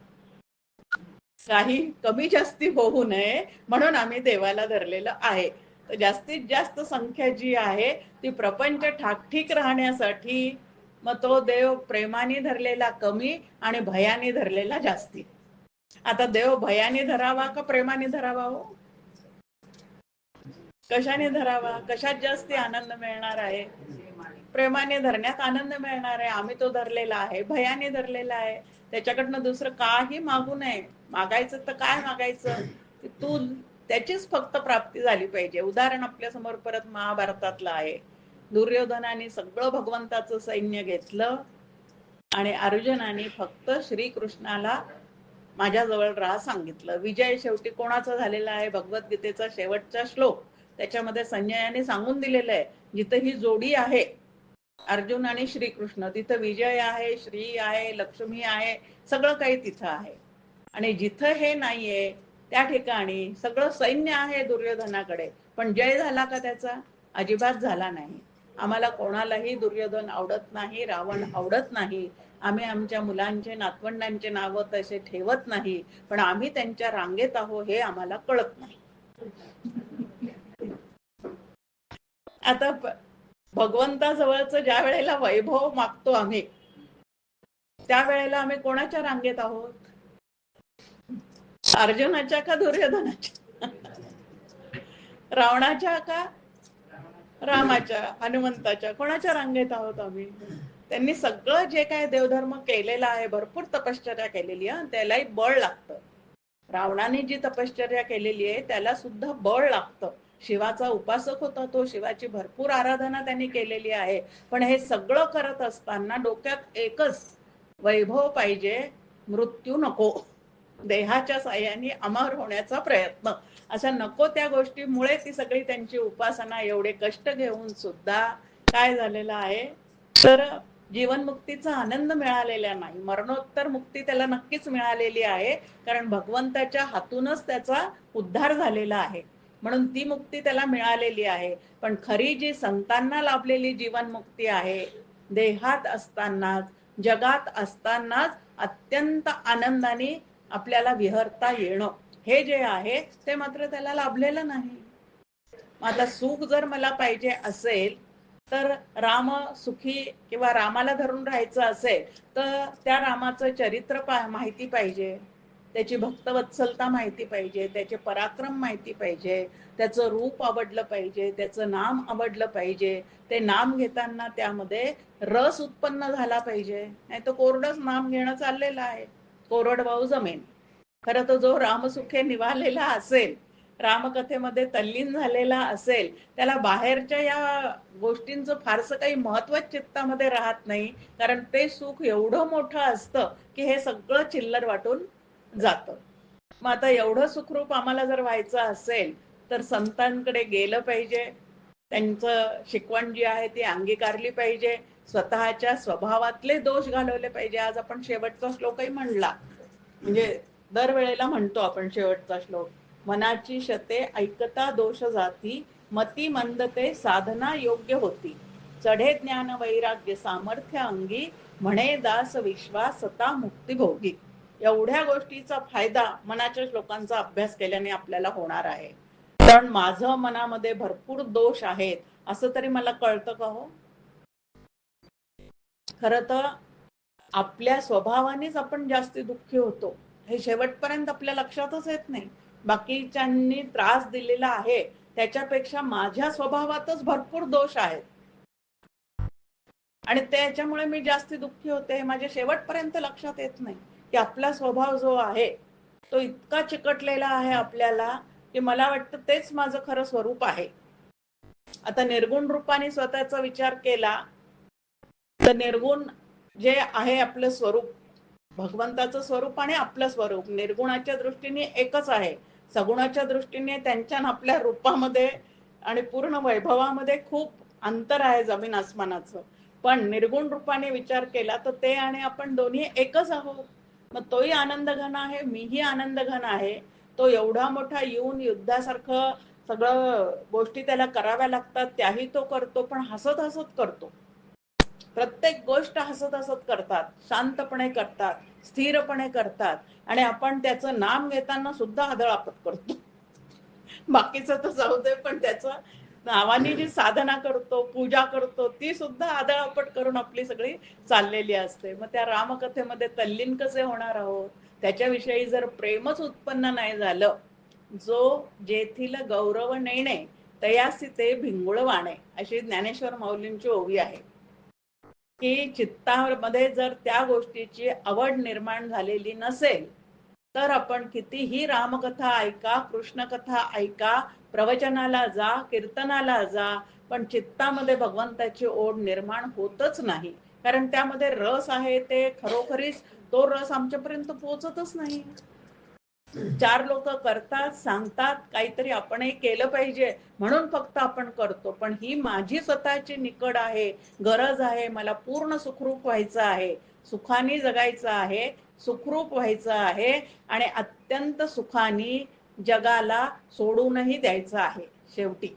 काही कमी जास्ती होऊ नये म्हणून आम्ही देवाला धरलेलं आहे? तर जास्तीत जास्त संख्या जी आहे ती प्रपंच ठाकठीक राहण्यासाठी, मग तो देव प्रेमाने धरलेला कमी आणि भयाने धरलेला जास्ती. आता देव भयाने धरावा का प्रेमाने धरावा हो? कशाने धरावा? कशात जास्ती आनंद मिळणार आहे? प्रेमाने धरण्यात आनंद मिळणार आहे. आम्ही तो धरलेला आहे, भयाने धरलेला आहे. त्याच्याकडनं दुसरं काही मागू नये. मागायचं तर काय मागायचं? तू त्याचीच फक्त प्राप्ती झाली पाहिजे. उदाहरण आपल्या समोर परत महाभारतातलं आहे. दुर्योधनाने सगळं भगवंताचं सैन्य घेतलं आणि अर्जुनाने फक्त श्रीकृष्णाला माझ्याजवळ राहा सांगितलं. विजय शेवटी कोणाचा झालेला आहे? भगवद्गीतेचा शेवटचा श्लोक त्याच्यामध्ये संजयाने सांगून दिलेलं आहे, जिथं ही जोडी आहे अर्जुन आणि श्रीकृष्ण, तिथं विजय आहे, श्री आहे, लक्ष्मी आहे, सगळं काही तिथं आहे. आणि जिथं हे नाहीये त्या ठिकाणी सगळं सैन्य आहे दुर्योधनाकडे, पण जय झाला का त्याचा? अजिबात झाला नाही. आम्हाला कोणालाही दुर्योधन आवडत नाही, रावण आवडत नाही. आम्ही आमच्या मुलांचे, नातवंडांचे नाव तसे ठेवत नाही, पण आम्ही त्यांच्या रांगेत आहो हे आम्हाला कळत नाही. आता भगवंताजवळचं ज्या वेळेला वैभव मागतो आम्ही, त्यावेळेला आम्ही कोणाच्या रांगेत आहोत? अर्जुनाच्या का दुर्योधनाच्या? रावणाच्या का रामाच्या, हनुमंताच्या? कोणाच्या रांगेत आहोत आम्ही? त्यांनी सगळं जे काय देवधर्म केलेला आहे, भरपूर तपश्चर्या केलेली आहे, त्यालाही बळ लागतं. रावणाने जी तपश्चर्या केलेली आहे त्याला सुद्धा बळ लागतं. शिवाचा उपासक होता तो, शिवाची भरपूर आराधना त्यांनी केलेली आहे. पण हे सगळं करत असताना डोक्यात एकच वैभव पाहिजे, मृत्यू नको, देहाच्या साह्याने अमर होण्याचा प्रयत्न. अशा नको त्या गोष्टीमुळे ती सगळी त्यांची उपासना एवढे कष्ट घेऊन सुद्धा काय झालेलं आहे तर जीवनमुक्तीचा आनंद मिळालेला नाही. मरणोत्तर मुक्ती त्याला नक्कीच मिळालेली आहे, कारण भगवंताच्या हातूनच त्याचा उद्धार झालेला आहे, म्हणून ती मुक्ती त्याला मिळालेली आहे. पण खरी जी संतांना लाभलेली जीवनमुक्ती आहे, देहात असतानाच, जगात असतानाच अत्यंत आनंदाने आपल्याला विहरता येणं, हे जे आहे ते मात्र त्याला लाभलेलं नाही. आता सुख जर मला पाहिजे असेल तर राम सुखी किंवा रामाला धरून राहायचं असेल तर त्या रामाचं चरित्र माहिती पाहिजे, त्याची भक्तवत्सलता माहिती पाहिजे, त्याचे पराक्रम माहिती पाहिजे, त्याचं रूप आवडलं पाहिजे, त्याचं नाम आवडलं पाहिजे, ते नाम घेताना त्यामध्ये रस उत्पन्न झाला पाहिजे. नाही तर कोरडच नाम घेणं चाललेलं आहे, कोरडवाहू जमेन. खरं तर जो रामसुखे निवालेला असेल, रामकथेमध्ये तल्लीन झालेला असेल, त्याला बाहेरच्या या गोष्टींचं फारसं काही महत्व चित्तामध्ये राहत नाही, कारण ते सुख एवढं मोठं असतं की हे सगळं चिल्लर वाटून जातं. मग आता एवढं सुखरूप आम्हाला जर व्हायचं असेल तर संतांकडे गेलं पाहिजे, त्यांचं शिकवण जी आहे ती अंगीकारली पाहिजे, स्वतःच्या स्वभावातले दोष घालवले पाहिजे. आज आपण शेवटचा श्लोकही म्हणला, म्हणजे दरवेळेला म्हणतो आपण शेवटचा श्लोक, मनाची शते ऐकता दोष जाती, मती मंदते साधना योग्य होती, चढे ज्ञान वैराग्य सामर्थ्य अंगी, म्हणे दास विश्वास सता मुक्ती भोगी. एवढ्या गोष्टीचा फायदा मनाच्या श्लोकांचा अभ्यास केल्याने आपल्याला होणार आहे. पण माझं मनामध्ये भरपूर दोष आहेत असं तरी मला कळतं का हो? खरं तर आपल्या स्वभावानेच आपण जास्ती दुःखी होतो, हे शेवटपर्यंत आपल्या लक्षातच येत नाही. बाकीच्यांनी त्रास दिलेला आहे त्याच्यापेक्षा माझ्या स्वभावातच भरपूर दोष आहेत आणि त्याच्यामुळे मी जास्ती दुःखी होते, हे माझ्या शेवटपर्यंत लक्षात येत नाही की आपला स्वभाव जो आहे तो इतका चिकटलेला आहे आपल्याला की मला वाटतं तेच माझं खरं स्वरूप आहे. आता निर्गुण रूपाने स्वतःचा विचार केला तर निर्गुण जे आहे आपलं स्वरूप, भगवंताचं स्वरूप आणि आपलं स्वरूप निर्गुणाच्या दृष्टीने एकच आहे, सगुणाच्या दृष्टीने त्यांच्या आपल्या रूपामध्ये आणि पूर्ण वैभवामध्ये खूप अंतर आहे, जमीन आसमानाचं. पण निर्गुण रूपाने विचार केला तर ते आणि आपण दोन्ही एकच आहोत. मग तोही आनंद घन आहे, मीही आनंद घन आहे. तो एवढा मोठा येऊन युद्धासारखं सगळं गोष्टी त्याला कराव्या लागतात त्याही तो करतो, पण हसत हसत करतो. प्रत्येक गोष्ट हसत हसत करतात, शांतपणे करतात, स्थिरपणे करतात, आणि आपण त्याचं नाम घेताना सुद्धा आदळआपट करतो. बाकीचं तर जाऊ दे, पण त्याचं नावाने जी साधना करतो, पूजा करतो, ती सुद्धा आदळआपट करून आपली सगळी चाललेली असते. मग त्या रामकथेमध्ये तल्लीन कसे होणार आहोत? त्याच्याविषयी जर प्रेमच उत्पन्न नाही झालं, जो जेथील गौरव नेणे तयासी ते भिंगुळ वाणे, अशी ज्ञानेश्वर माऊलींची ओवी आहे की चित्तामध्ये जर त्या गोष्टीची आवड निर्माण झालेली नसेल तर आपण कितीही रामकथा ऐका, कृष्ण कथा ऐका, प्रवचनाला जा, कीर्तनाला जा, पण चित्तामध्ये भगवंताची ओढ निर्माण होतच नाही, कारण त्यामध्ये रस आहे ते खरोखरीच तो रस आमच्यापर्यंत पोहोचतच नाही. चार लोक करतात, सांगतात, काहीतरी आपणही केलं पाहिजे म्हणून फक्त आपण करतो, पण ही माझी स्वतःची निकड आहे, गरज आहे, मला पूर्ण सुखरूप व्हायचं आहे, सुखाने जगायचं आहे, सुखरूप व्हायचं आहे आणि अत्यंत सुखाने जगाला सोडूनही द्यायचं आहे शेवटी.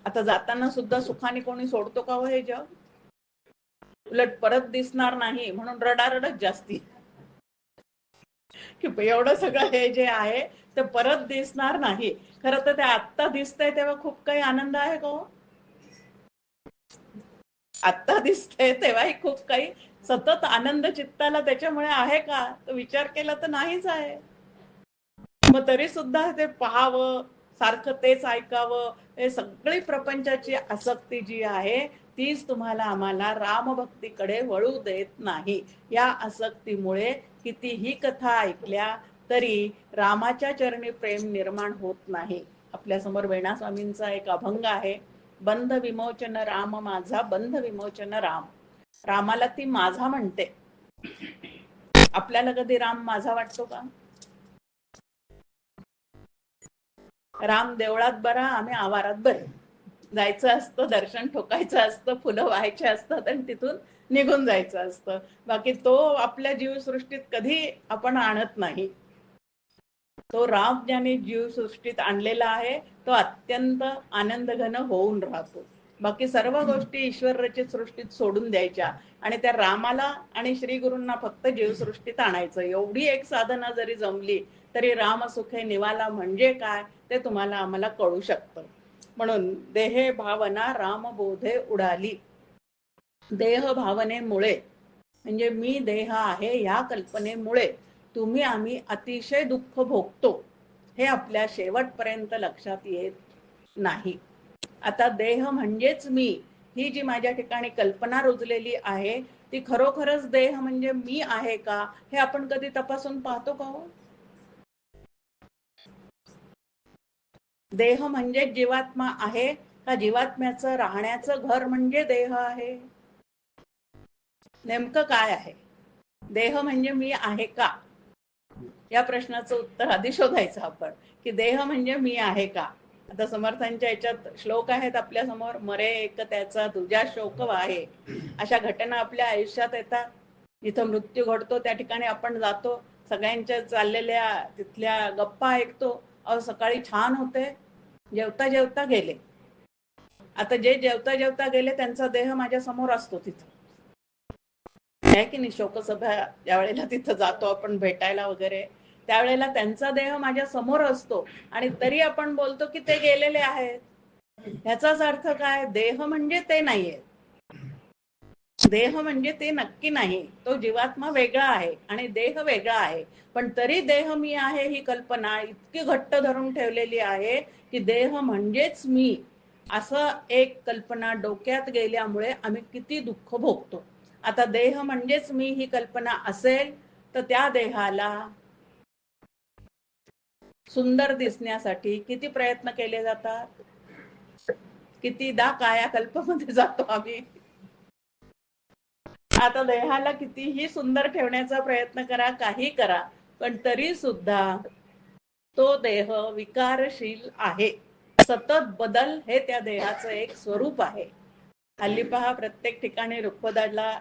आता जाताना सुद्धा सुखाने कोणी सोडतो का हो हे जग? उलट परत दिसणार नाही म्हणून रडारडच जास्ती की एवढं सगळं हे जे आहे ते परत दिसणार नाही. खरं तर ते आत्ता दिसतंय तेव्हा खूप काही आनंद आहे का हो? आत्ता दिसतंय तेव्हाही खूप काही सतत आनंद चित्ताला त्याच्यामुळे आहे का? तो विचार केला तर नाहीच आहे. मग तरी सुद्धा ते पाहावं, सारखं तेच ऐकावं, हे सगळी प्रपंचाची आसक्ती जी आहे तीच तुम्हाला आम्हाला रामभक्तीकडे वळू देत नाही. या आसक्तीमुळे कितीही कथा ऐकल्या तरी रामाच्या चरणी प्रेम निर्माण होत नाही. आपल्या समोर वेणा स्वामींचा एक अभंग आहे, बंध विमोचन राम माझा, बंध विमोचन राम. रामाला ती माझा म्हणते, आपल्याला कधी राम माझा वाटतो का? राम देवळात बरा, आम्ही आवारात बरे. जायचं असतं, दर्शन ठोकायचं असतं, फुलं व्हायचे असतात आणि तिथून निघून जायचं असतं. बाकी तो आपल्या जीवसृष्टीत कधी आपण आणत नाही. तो राम ज्याने जीवसृष्टीत आणलेला आहे तो अत्यंत आनंदघन होऊन राहतो. बाकी सर्व गोष्टी ईश्वर रचित सृष्टीत सोडून द्यायच्या आणि त्या रामाला आणि श्री गुरूंना फक्त जीवसृष्टीत आणायचं. एवढी एक साधना जरी जमली तरी राम सुखे निवाला म्हणजे काय ते तुम्हाला आम्हाला कळू शकतं. म्हणून देहे भावना राम बोधे उडाली. देह भावनेमुळे म्हणजे मी देह आहे ह्या कल्पनेमुळे तुम्ही आम्ही अतिशय दुःख भोगतो हे आपल्या शेवटपर्यंत लक्षात येत नाही. आता देह म्हणजेच मी ही जी माझ्या ठिकाणी कल्पना रुजलेली आहे ती खरोखरच देह म्हणजे मी आहे का हे आपण कधी तपासून पाहतो का हो? देह म्हणजे जीवात्मा आहे का जीवात्म्याचं राहण्याचं घर म्हणजे देह आहे? नेमकं काय आहे? देह म्हणजे मी आहे का या प्रश्नाचं उत्तर आधी शोधायचं आपण की देह म्हणजे मी आहे का. आता समर्थांच्या याच्यात श्लोक आहेत आपल्या समोर, मरे एक त्याचा तुझ्या शोक आहे. अशा घटना आपल्या आयुष्यात येतात. जिथं मृत्यू घडतो त्या ठिकाणी आपण जातो, सगळ्यांच्या चाललेल्या तिथल्या गप्पा ऐकतो. अहो सकाळी छान होते, जेवता जेवता गेले. आता जे जेवता जेवता गेले त्यांचा देह माझ्या समोर असतो तिथं, आहे की नाही. शोकसभा ज्या वेळेला तिथं जातो आपण भेटायला वगैरे त्यावेळेला त्यांचा देह माझ्या समोर असतो आणि तरी आपण बोलतो की ते गेलेले आहेत. ह्याचाच अर्थ काय? देह म्हणजे ते नाहीये. देह म्हणजे ते नक्की नाही. तो जीवात्मा वेगळा आहे आणि देह वेगळा आहे. पण तरी देह मी आहे ही कल्पना इतकी घट्ट धरून ठेवलेली आहे की देह म्हणजेच मी असं एक कल्पना डोक्यात गेल्यामुळे आम्ही किती दुःख भोगतो. आता देह म्हणजेच मी ही कल्पना असेल तर त्या देहाला सुंदर दिसण्यासाठी किती प्रयत्न केले जातात, कितीदा कायाकल्पामध्ये जातो आम्ही. आता देहाला कितीही सुंदर ठेवण्याचा प्रयत्न करा, काही करा, पण तरी सुद्धा तो देह विकारशील आहे. सतत बदल हे त्या देहाचं एक स्वरूप आहे. हल्ली पहा प्रत्येक ठिकाणी रुखवताला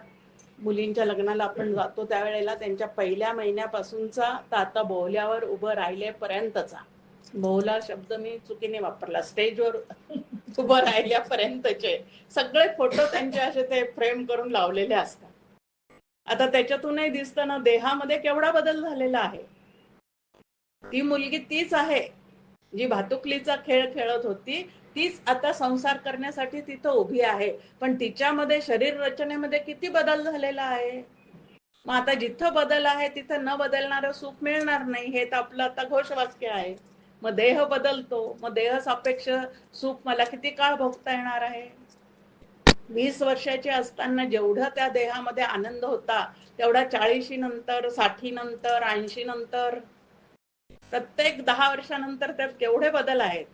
मुलींच्या लग्नाला आपण जातो त्यावेळेला त्यांच्या पहिल्या महिन्यापासूनचा तर आता बोहल्यावर उभं राहिल्यापर्यंतचा, बोहला शब्द मी चुकीने वापरला, स्टेजवर उभं राहिल्यापर्यंतचे सगळे फोटो त्यांचे असे ते फ्रेम करून लावलेले असतात. आता त्याच्यातूनही दिसतं ना देहामध्ये केवढा बदल झालेला आहे. ती मुलगी तीच आहे जी भातुकलीचा खेळ खेळत होती, तीच आता संसार करण्यासाठी तिथं उभी आहे, पण तिच्यामध्ये शरीर रचनेमध्ये किती बदल झालेला आहे. मग आता जिथं बदल आहे तिथं न बदलणारं सुख मिळणार नाही हे तर आपलं आता घोषवाक्य आहे. मग देह बदलतो, मग देह सापेक्ष सुख मला किती काळ भोगता येणार आहे. 20 वर्षाचे असताना जेवढा त्या देहामध्ये आनंद होता तेवढा 40 नंतर, 60 नंतर, 80 नंतर, प्रत्येक 10 वर्षानंतर त्यात केवढे बदल आहेत.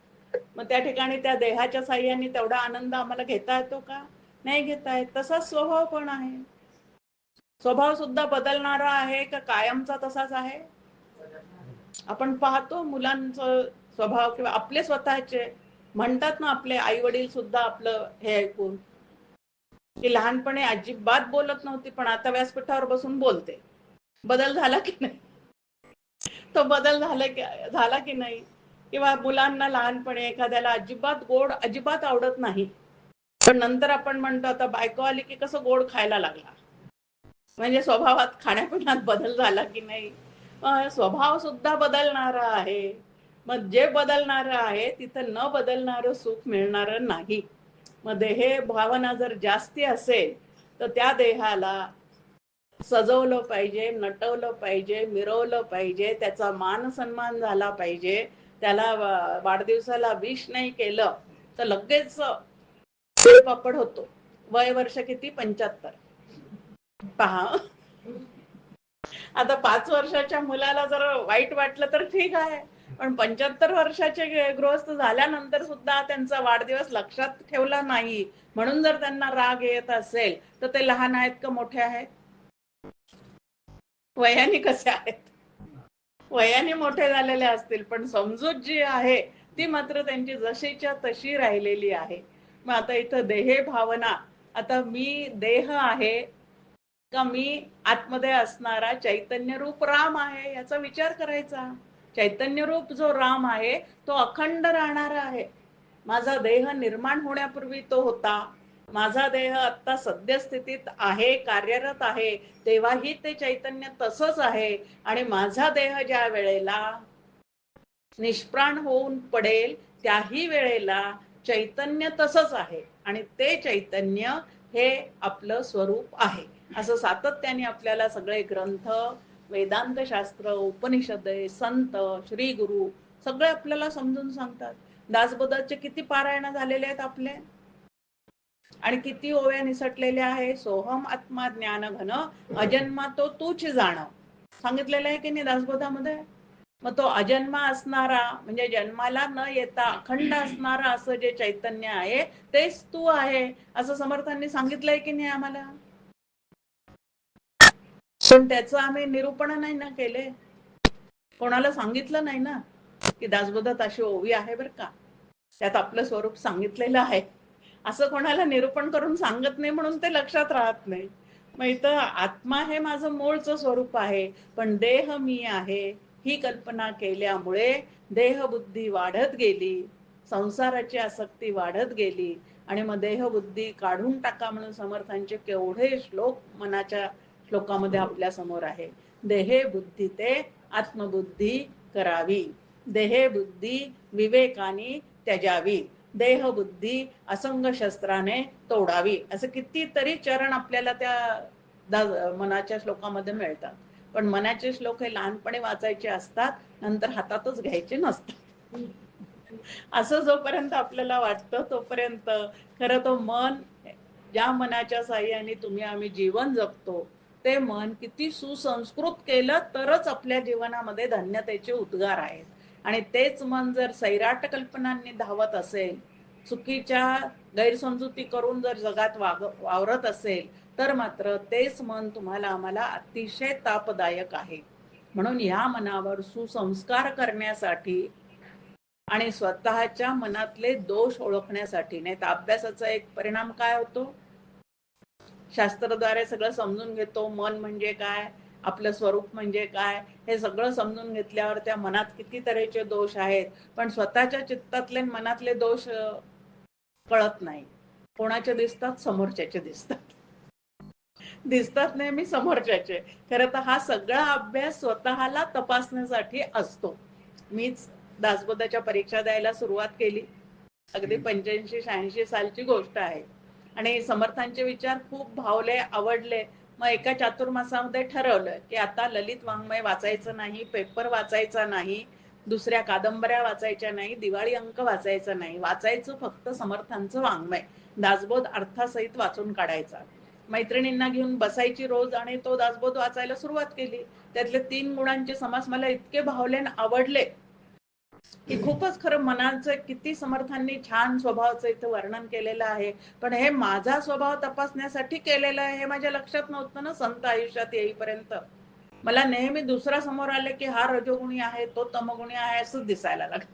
मग त्या ठिकाणी त्या देहाच्या साह्याने तेवढा आनंद आम्हाला घेता येतो का? नाही घेता येत. तसाच स्वभाव पण आहे. स्वभाव सुद्धा बदलणारा आहे का कायमचा तसाच आहे? आपण पाहतो मुलांचं स्वभाव किंवा आपले स्वतःचे म्हणतात ना, आपले आई वडील सुद्धा आपलं हे ऐकून की लहानपणी अजिबात बोलत नव्हती पण आता व्यासपीठावर बसून बोलते. बदल झाला की नाही? तो बदल झाला की नाही? किंवा मुलांना लहानपणी एखाद्याला अजिबात गोड अजिबात आवडत नाही, पण नंतर आपण म्हणतो आता बायको आली की कसं गोड खायला लागला. म्हणजे स्वभावात खाण्यापिण्यात बदल झाला की नाही? स्वभाव सुद्धा बदलणारा आहे. मग जे बदलणारं आहे तिथं न बदलणारं सुख मिळणारं नाही. मग देह भावना जर जास्ती असेल तर त्या देहाला सजवलं पाहिजे, नटवलं पाहिजे, मिरवलं पाहिजे, त्याचा मान सन्मान झाला पाहिजे. त्याला वाढदिवसाला विश नाही केलं तर लगेच पापड होतो. वय वर्ष किती? 75. पहा, आता 5 वर्षाच्या मुलाला जर वाईट वाटलं तर ठीक आहे, पण 75 वर्षाचे गृहस्थ झाल्यानंतर सुद्धा त्यांचा वाढदिवस लक्षात ठेवला नाही म्हणून जर त्यांना राग येत असेल तर ते लहान आहेत का मोठे आहेत? वयाने कसे आहेत? वयाने मोठे झालेले असतील पण समजूत जी आहे ती मात्र त्यांची जशीच्या तशी राहिलेली आहे. मग आता इथं देहे भावना, आता मी देह आहे का मी आतमध्ये असणारा चैतन्य रूप राम आहे याचा विचार करायचा. चैतन्य रूप जो राम आहे तो अखंड राहणारा आहे. माझा देह निर्माण होण्यापूर्वी तो होता. माझा देह आता सद्यस्थितीत आहे, कार्यरत आहे, तेव्हाही ते चैतन्य तसंच आहे. आणि माझा देह ज्या वेळेला निष्प्राण होऊन पडेल त्याही वेळेला चैतन्य तसंच आहे. आणि ते चैतन्य हे आपलं स्वरूप आहे, असं सातत्याने आपल्याला सगळे ग्रंथ, वेदांत शास्त्र, उपनिषदे, संत, श्री गुरु सगळे आपल्याला समजून सांगतात. दासबोधाचे किती पारायण झालेले आहेत आपले, आणि किती ओव्या निसटलेल्या आहे. सोहम आत्मा ज्ञान घन, अजन्मा तो तूच जाण, सांगितलेलं आहे की नाही दासबोधामध्ये. मग तो अजन्मा असणारा म्हणजे जन्माला न येता अखंड असणारा असं जे चैतन्य आहे तेच तू आहे असं समर्थांनी सांगितलंय की नाही आम्हाला. पण त्याचं आम्ही निरूपण नाही ना केले, कोणाला सांगितलं नाही ना की दासबोधात अशी ओवी आहे बरं का, त्यात आपलं स्वरूप सांगितलेलं आहे, असं कोणाला निरूपण करून सांगत नाही म्हणून ते लक्षात राहत नाही. मग इथं आत्मा हे माझं मूळचं स्वरूप आहे, पण देह मी आहे ही कल्पना केल्यामुळे देहबुद्धी वाढत गेली, संसाराची आसक्ती वाढत गेली. आणि मग देहबुद्धी काढून टाका म्हणून समर्थांचे केवढे श्लोक मनाच्या श्लोकामध्ये आपल्या समोर आहे. देहे बुद्धी ते आत्मबुद्धी करावी, देहे बुद्धी विवेकाने त्याजावी, देहबुद्धी असंग शस्त्राने तोडावी, असं कितीतरी चरण आपल्याला त्या मनाच्या श्लोकामध्ये मिळतात. पण मनाचे श्लोक हे लहानपणी वाचायचे असतात, नंतर हातातच घ्यायचे नसतात. असं जोपर्यंत आपल्याला वाटतं तोपर्यंत खरं तो मन, ज्या मनाच्या साह्याने तुम्ही आम्ही जीवन जगतो ते मन किती सुसंस्कृत केलं तरच आपल्या जीवनामध्ये धन्यतेचे उद्गार आहेत. आणि तेच मन जर सैराट कल्पनांनी धावत असेल, चुकीच्या गैरसमजुती करून जर जगात वावरत असेल, तर मात्र तेच मन तुम्हाला आम्हाला अतिशय तापदायक आहे. म्हणून या मनावर सुसंस्कार करण्यासाठी आणि स्वतःच्या मनातले दोष ओळखण्यासाठी, नाही तर अभ्यासाचा एक परिणाम काय होतो, शास्त्राद्वारे सगळं समजून घेतो, मन म्हणजे काय, आपलं स्वरूप म्हणजे काय, हे सगळं समजून घेतल्यावर त्या मनात किती तऱ्हेचे दोष आहेत, पण स्वतःच्या चित्तातले मनातले दोष कळत नाही. कोणाचे दिसतात, समोरच्याचे दिसतात, दिसतात नेहमी समोरच्याचे. खरं तर हा सगळा अभ्यास स्वतःला तपासण्यासाठी असतो. मीच दासबोधाच्या परीक्षा द्यायला सुरुवात केली, अगदी 85-86 सालची गोष्ट आहे. आणि समर्थांचे विचार खूप भावले, आवडले. मग एका चातुर्मासामध्ये ठरवलं की आता ललित वाङ्मय वाचायचं नाही, पेपर वाचायचा नाही, दुसऱ्या कादंबऱ्या वाचायच्या नाही, दिवाळी अंक वाचायचा नाही, वाचायचं फक्त समर्थांचं वाङ्मय, दासबोध अर्थासहित वाचून काढायचा. मैत्रिणींना घेऊन बसायची रोज आणि तो दासबोध वाचायला सुरुवात केली. त्यातले 3 गुणांचे समास मला इतके भावले आणि आवडले की खूपच खरं मनाचं किती समर्थांनी छान स्वभावाचं इथं वर्णन केलेलं आहे. पण हे माझा स्वभाव तपासण्यासाठी केलेलं आहे हे माझ्या लक्षात नव्हतं ना संत आयुष्यात येईपर्यंत. मला नेहमी दुसरा समोर आले की हा रजोगुणी आहे, तो तमगुणी आहे असंच दिसायला लागलं.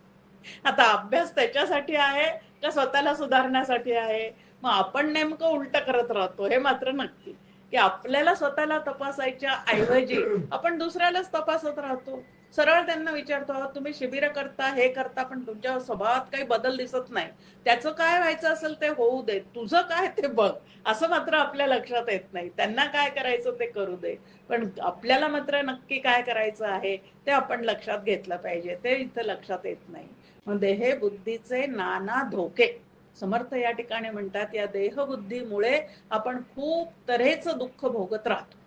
आता अभ्यास त्याच्यासाठी आहे का स्वतःला सुधारण्यासाठी आहे? मग आपण नेमकं उलट करत राहतो हे मात्र नक्की, की आपल्याला स्वतःला तपासायच्या ऐवजी आपण दुसऱ्यालाच तपासत राहतो. सरळ त्यांना विचारतो, तुम्ही शिबिर करता, हे करता, पण तुमच्या स्वभावात काही बदल दिसत नाही, त्याचं काय व्हायचं असेल ते होऊ दे, तुझं काय ते बघ, असं मात्र आपल्या लक्षात येत नाही. त्यांना काय करायचं ते करू दे, पण आपल्याला मात्र नक्की काय करायचं आहे ते आपण लक्षात घेतलं पाहिजे, ते इथं लक्षात येत नाही. मग देहे बुद्धीचे नाना धोके, समर्थ या ठिकाणी म्हणतात या देहबुद्धीमुळे आपण खूप तऱ्हेचं दुःख भोगत राहतो.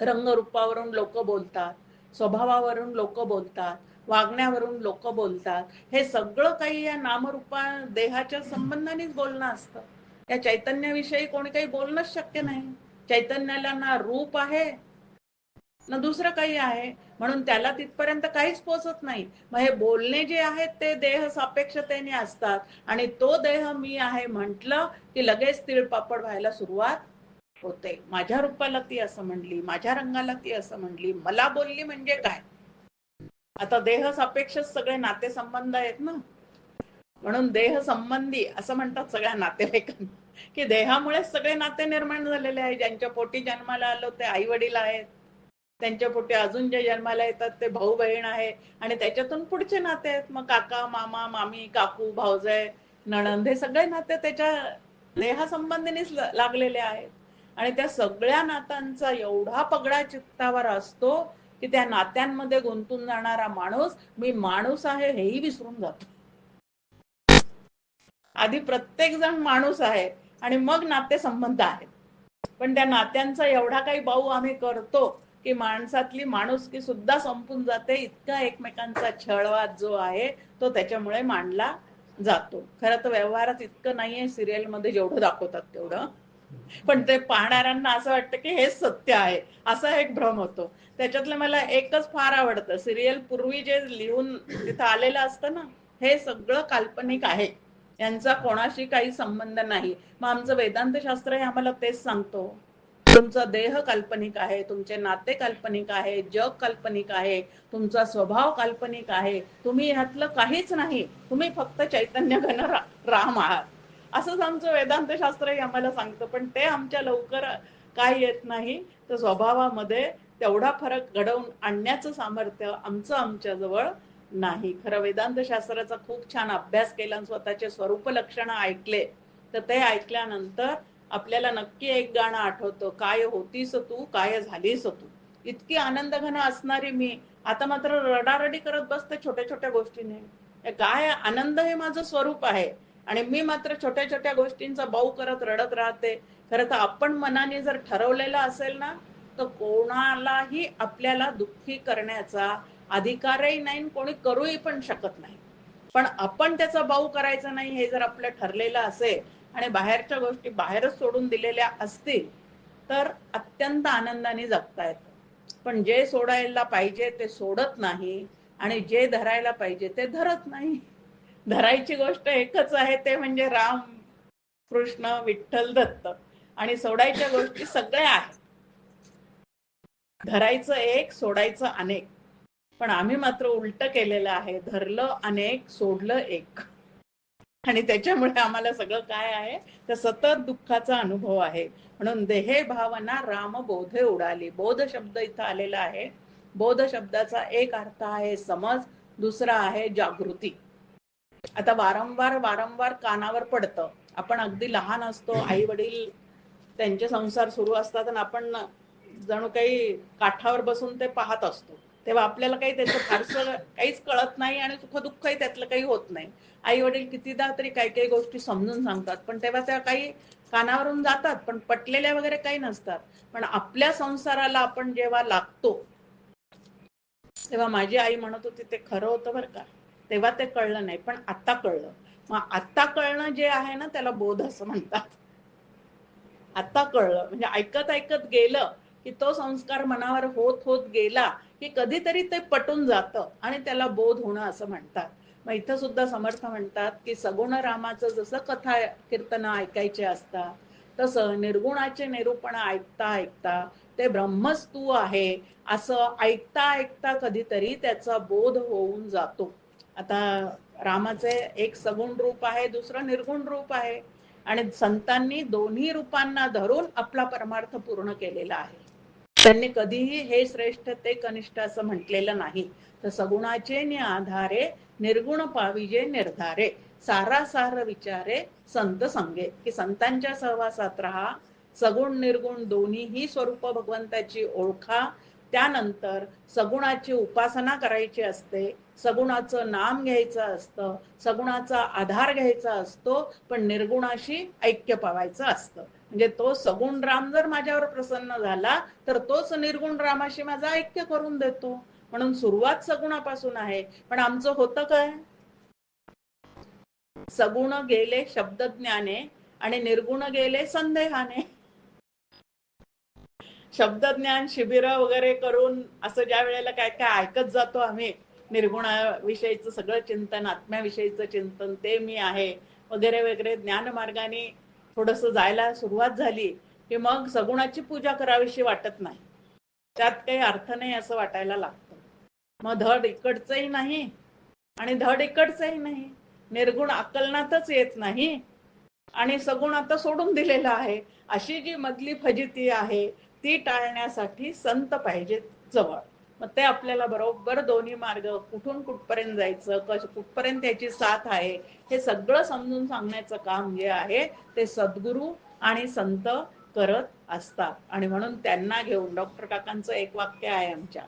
रंगरूपावरून लोक बोलतात, स्वभावावरून लोक बोलतात, वागण्यावरून लोक बोलतात, हे सगळं काही या नामरूपा देहाच्या संबंधानेच बोलणं असतं. या चैतन्याविषयी कोणी काही बोलणंच शक्य नाही. चैतन्याला ना रूप आहे ना दुसरं काही आहे, म्हणून त्याला तिथपर्यंत काहीच पोचत नाही. मग हे बोलणे जे आहेत ते देह सापेक्षतेने असतात, आणि तो देह मी आहे म्हटलं की लगेच तिळपापड व्हायला सुरुवात होते. माझ्या रूपाला ती असं म्हणली, माझ्या रंगाला ती असं म्हणली, मला बोलली म्हणजे काय. आता देह सापेक्ष सगळे नातेसंबंध आहेत ना. म्हणून देह संबंधी असं म्हणतात सगळ्या नातेवाईकांना, की देहामुळेच सगळे नाते निर्माण झालेले आहे. ज्यांच्या पोटी जन्माला आलो ते आई वडील आहेत, त्यांच्या पोटी अजून जे जन्माला येतात ते भाऊ बहीण आहे, आणि त्याच्यातून पुढचे नाते आहेत, मग काका मामा मामी काकू भाऊजाई नणंद, हे सगळे नाते त्याच्या देहासंबंधीनेच लागलेले आहेत. आणि त्या सगळ्या नात्यांचा एवढा पगडा चित्तावर असतो की त्या नात्यांमध्ये गुंतून जाणारा माणूस मी माणूस आहे हेही विसरून जातो. आधी प्रत्येक जण माणूस आहे आणि मग नातेसंबंध आहेत, पण त्या नात्यांचा एवढा काही बाऊ आम्ही करतो की माणसातली माणुसकी सुद्धा संपून जाते. इतका एकमेकांचा छळवाद जो आहे तो त्याच्यामुळे मांडला जातो. खरं तर व्यवहारात इतकं नाहीये सिरियल मध्ये जेवढं दाखवतात तेवढं, पण ते पाहणाऱ्यांना असं वाटतं की हेच सत्य आहे, असा एक भ्रम होतो. त्याच्यातलं मला एकच फार आवडतं, सिरियल पूर्वी जे लिहून तिथं आलेलं असतं ना, हे सगळं काल्पनिक आहे, यांचा कोणाशी काही संबंध नाही. मग आमचं वेदांत शास्त्र हे आम्हाला तेच सांगतो, तुमचा देह काल्पनिक आहे, तुमचे नाते काल्पनिक आहे, जग काल्पनिक आहे, तुमचा स्वभाव काल्पनिक आहे, तुम्ही ह्यातलं काहीच नाही, तुम्ही फक्त चैतन्य घन राम आहात, असंच आमचं वेदांत शास्त्रही आम्हाला सांगतं. पण ते आमच्या लवकर काय येत नाही, तर स्वभावामध्ये तेवढा फरक घडवून आणण्याचं सामर्थ्य आमचं आमच्याजवळ नाही. खरं वेदांत शास्त्राचा खूप छान अभ्यास केला, स्वतःचे स्वरूप लक्षण ऐकले, तर ते ऐकल्यानंतर आपल्याला नक्की एक गाणं आठवतं, काय होतीस तू काय झालीस तू. इतकी आनंद घन असणारी मी आता मात्र रडारडी करत बसते छोट्या छोट्या गोष्टीने. काय आनंद हे माझं स्वरूप आहे आणि मी मात्र छोट्या छोट्या गोष्टींचा बाऊ करत रडत राहते. खरं तर आपण मनाने जर ठरवलेलं असेल ना, तर कोणालाही आपल्याला दुःखी करण्याचा अधिकारही नाही, कोणी करूही पण शकत नाही. पण आपण त्याचा बाऊ करायचा नाही हे जर आपलं ठरलेलं असेल आणि बाहेरच्या गोष्टी बाहेरच सोडून दिलेल्या असतील तर अत्यंत आनंदाने जगता येतं. पण जे सोडायला पाहिजे ते सोडत नाही आणि जे धरायला पाहिजे ते धरत नाही. धरायची गोष्ट एकच आहे, ते म्हणजे राम कृष्ण विठ्ठल दत्त, आणि सोडायच्या गोष्टी सगळ्या आहेत. धरायचं एक सोडायचं अनेक, पण आम्ही मात्र उलट केलेलं आहे, धरलं अनेक सोडलं एक. आणि त्याच्यामुळे आम्हाला सगळं काय आहे तर सतत दुःखाचा अनुभव आहे. म्हणून देहे भावना राम बोधे उडाली, बोध शब्द इथं आलेला आहे. बोध शब्दाचा एक अर्थ आहे समज, दुसरा आहे जागृती. आता वारंवार वारंवार कानावर पडतं, आपण अगदी लहान असतो, आई वडील त्यांचे संसार सुरू असतात आणि आपण जणू काही काठावर बसून ते पाहत असतो, तेव्हा आपल्याला काही त्याचं फारसं काहीच कळत नाही आणि सुख दुःखही त्यातलं काही होत नाही. आई वडील कितीदा तरी काही काही गोष्टी समजून सांगतात, पण तेव्हा त्या काही कानावरून जातात पण पटलेल्या वगैरे काही नसतात. पण आपल्या संसाराला आपण जेव्हा लागतो तेव्हा माझी आई म्हणत होती ते खरं होतं बरं का, तेव्हा ते कळलं नाही पण आता कळलं. मग आता कळणं जे आहे ना त्याला बोध असं म्हणतात. आता कळलं म्हणजे ऐकत ऐकत गेलं की तो संस्कार मनावर होत होत गेला की कधीतरी ते पटून जातं आणि त्याला बोध होणं असं म्हणतात. मग इथं सुद्धा समर्थ म्हणतात की सगुण रामाचं जसं कथा कीर्तन ऐकायचे असतात, तसं निर्गुणाचे निरूपण ऐकता ऐकता ते ब्रह्मच तू आहे असं ऐकता ऐकता कधीतरी त्याचा बोध होऊन जातो. आता रामाचे एक सगुण रूप आहे, दुसरं निर्गुण रूप आहे, आणि संतांनी दोन्ही रूपांना धरून आपला परमार्थ पूर्ण केलेला आहे. त्यांनी कधीही हे श्रेष्ठ ते कनिष्ठ असं म्हटलेलं नाही. तर सगुणाचे आधारे निर्गुण पाविजे निर्धारे, सारासार विचारे संत संगे, की संतांच्या सहवासात राहा, सगुण निर्गुण दोन्हीही स्वरूप भगवंताची ओळखा, त्यानंतर सगुणाची उपासना करायची असते, सगुणाचं नाम घ्यायचं असतं, सगुणाचा आधार घ्यायचा असतो, पण निर्गुणाशी ऐक्य पावायचं असतं. म्हणजे तो सगुण राम जर माझ्यावर प्रसन्न झाला तर तोच निर्गुण रामाशी माझं ऐक्य करून देतो. म्हणून सुरुवात सगुणापासून आहे. पण आमचं होतं काय, सगुण गेले शब्दज्ञाने आणि निर्गुण गेले संदेहाने. शब्दज्ञान शिबिर वगैरे करून असं ज्या वेळेला काय काय ऐकत जातो आम्ही, निर्गुणाविषयीचं सगळं चिंतन, आत्म्याविषयीचं चिंतन, ते मी आहे वगैरे वगैरे ज्ञान मार्गाने थोडस जायला सुरुवात झाली की मग सगुणाची पूजा करावीशी वाटत नाही, त्यात काही अर्थ नाही असं वाटायला लागतं. मग धड इकडचंही नाही आणि धड इकडचंही नाही, निर्गुण आकलनातच येत नाही आणि सगुण आता सोडून दिलेला आहे. अशी जी मधली फजिती आहे ती टाळण्यासाठी संत पाहिजे जवळ. मग ते आपल्याला बरोबर दोन्ही मार्ग कुठून कुठपर्यंत जायचं, कुठपर्यंत त्याची साथ आहे, हे सगळं समजून सांगण्याचं काम जे आहे ते सद्गुरू आणि संत करत असतात. आणि म्हणून त्यांना घेऊन डॉक्टर काकांचं एक वाक्य आहे आमच्या,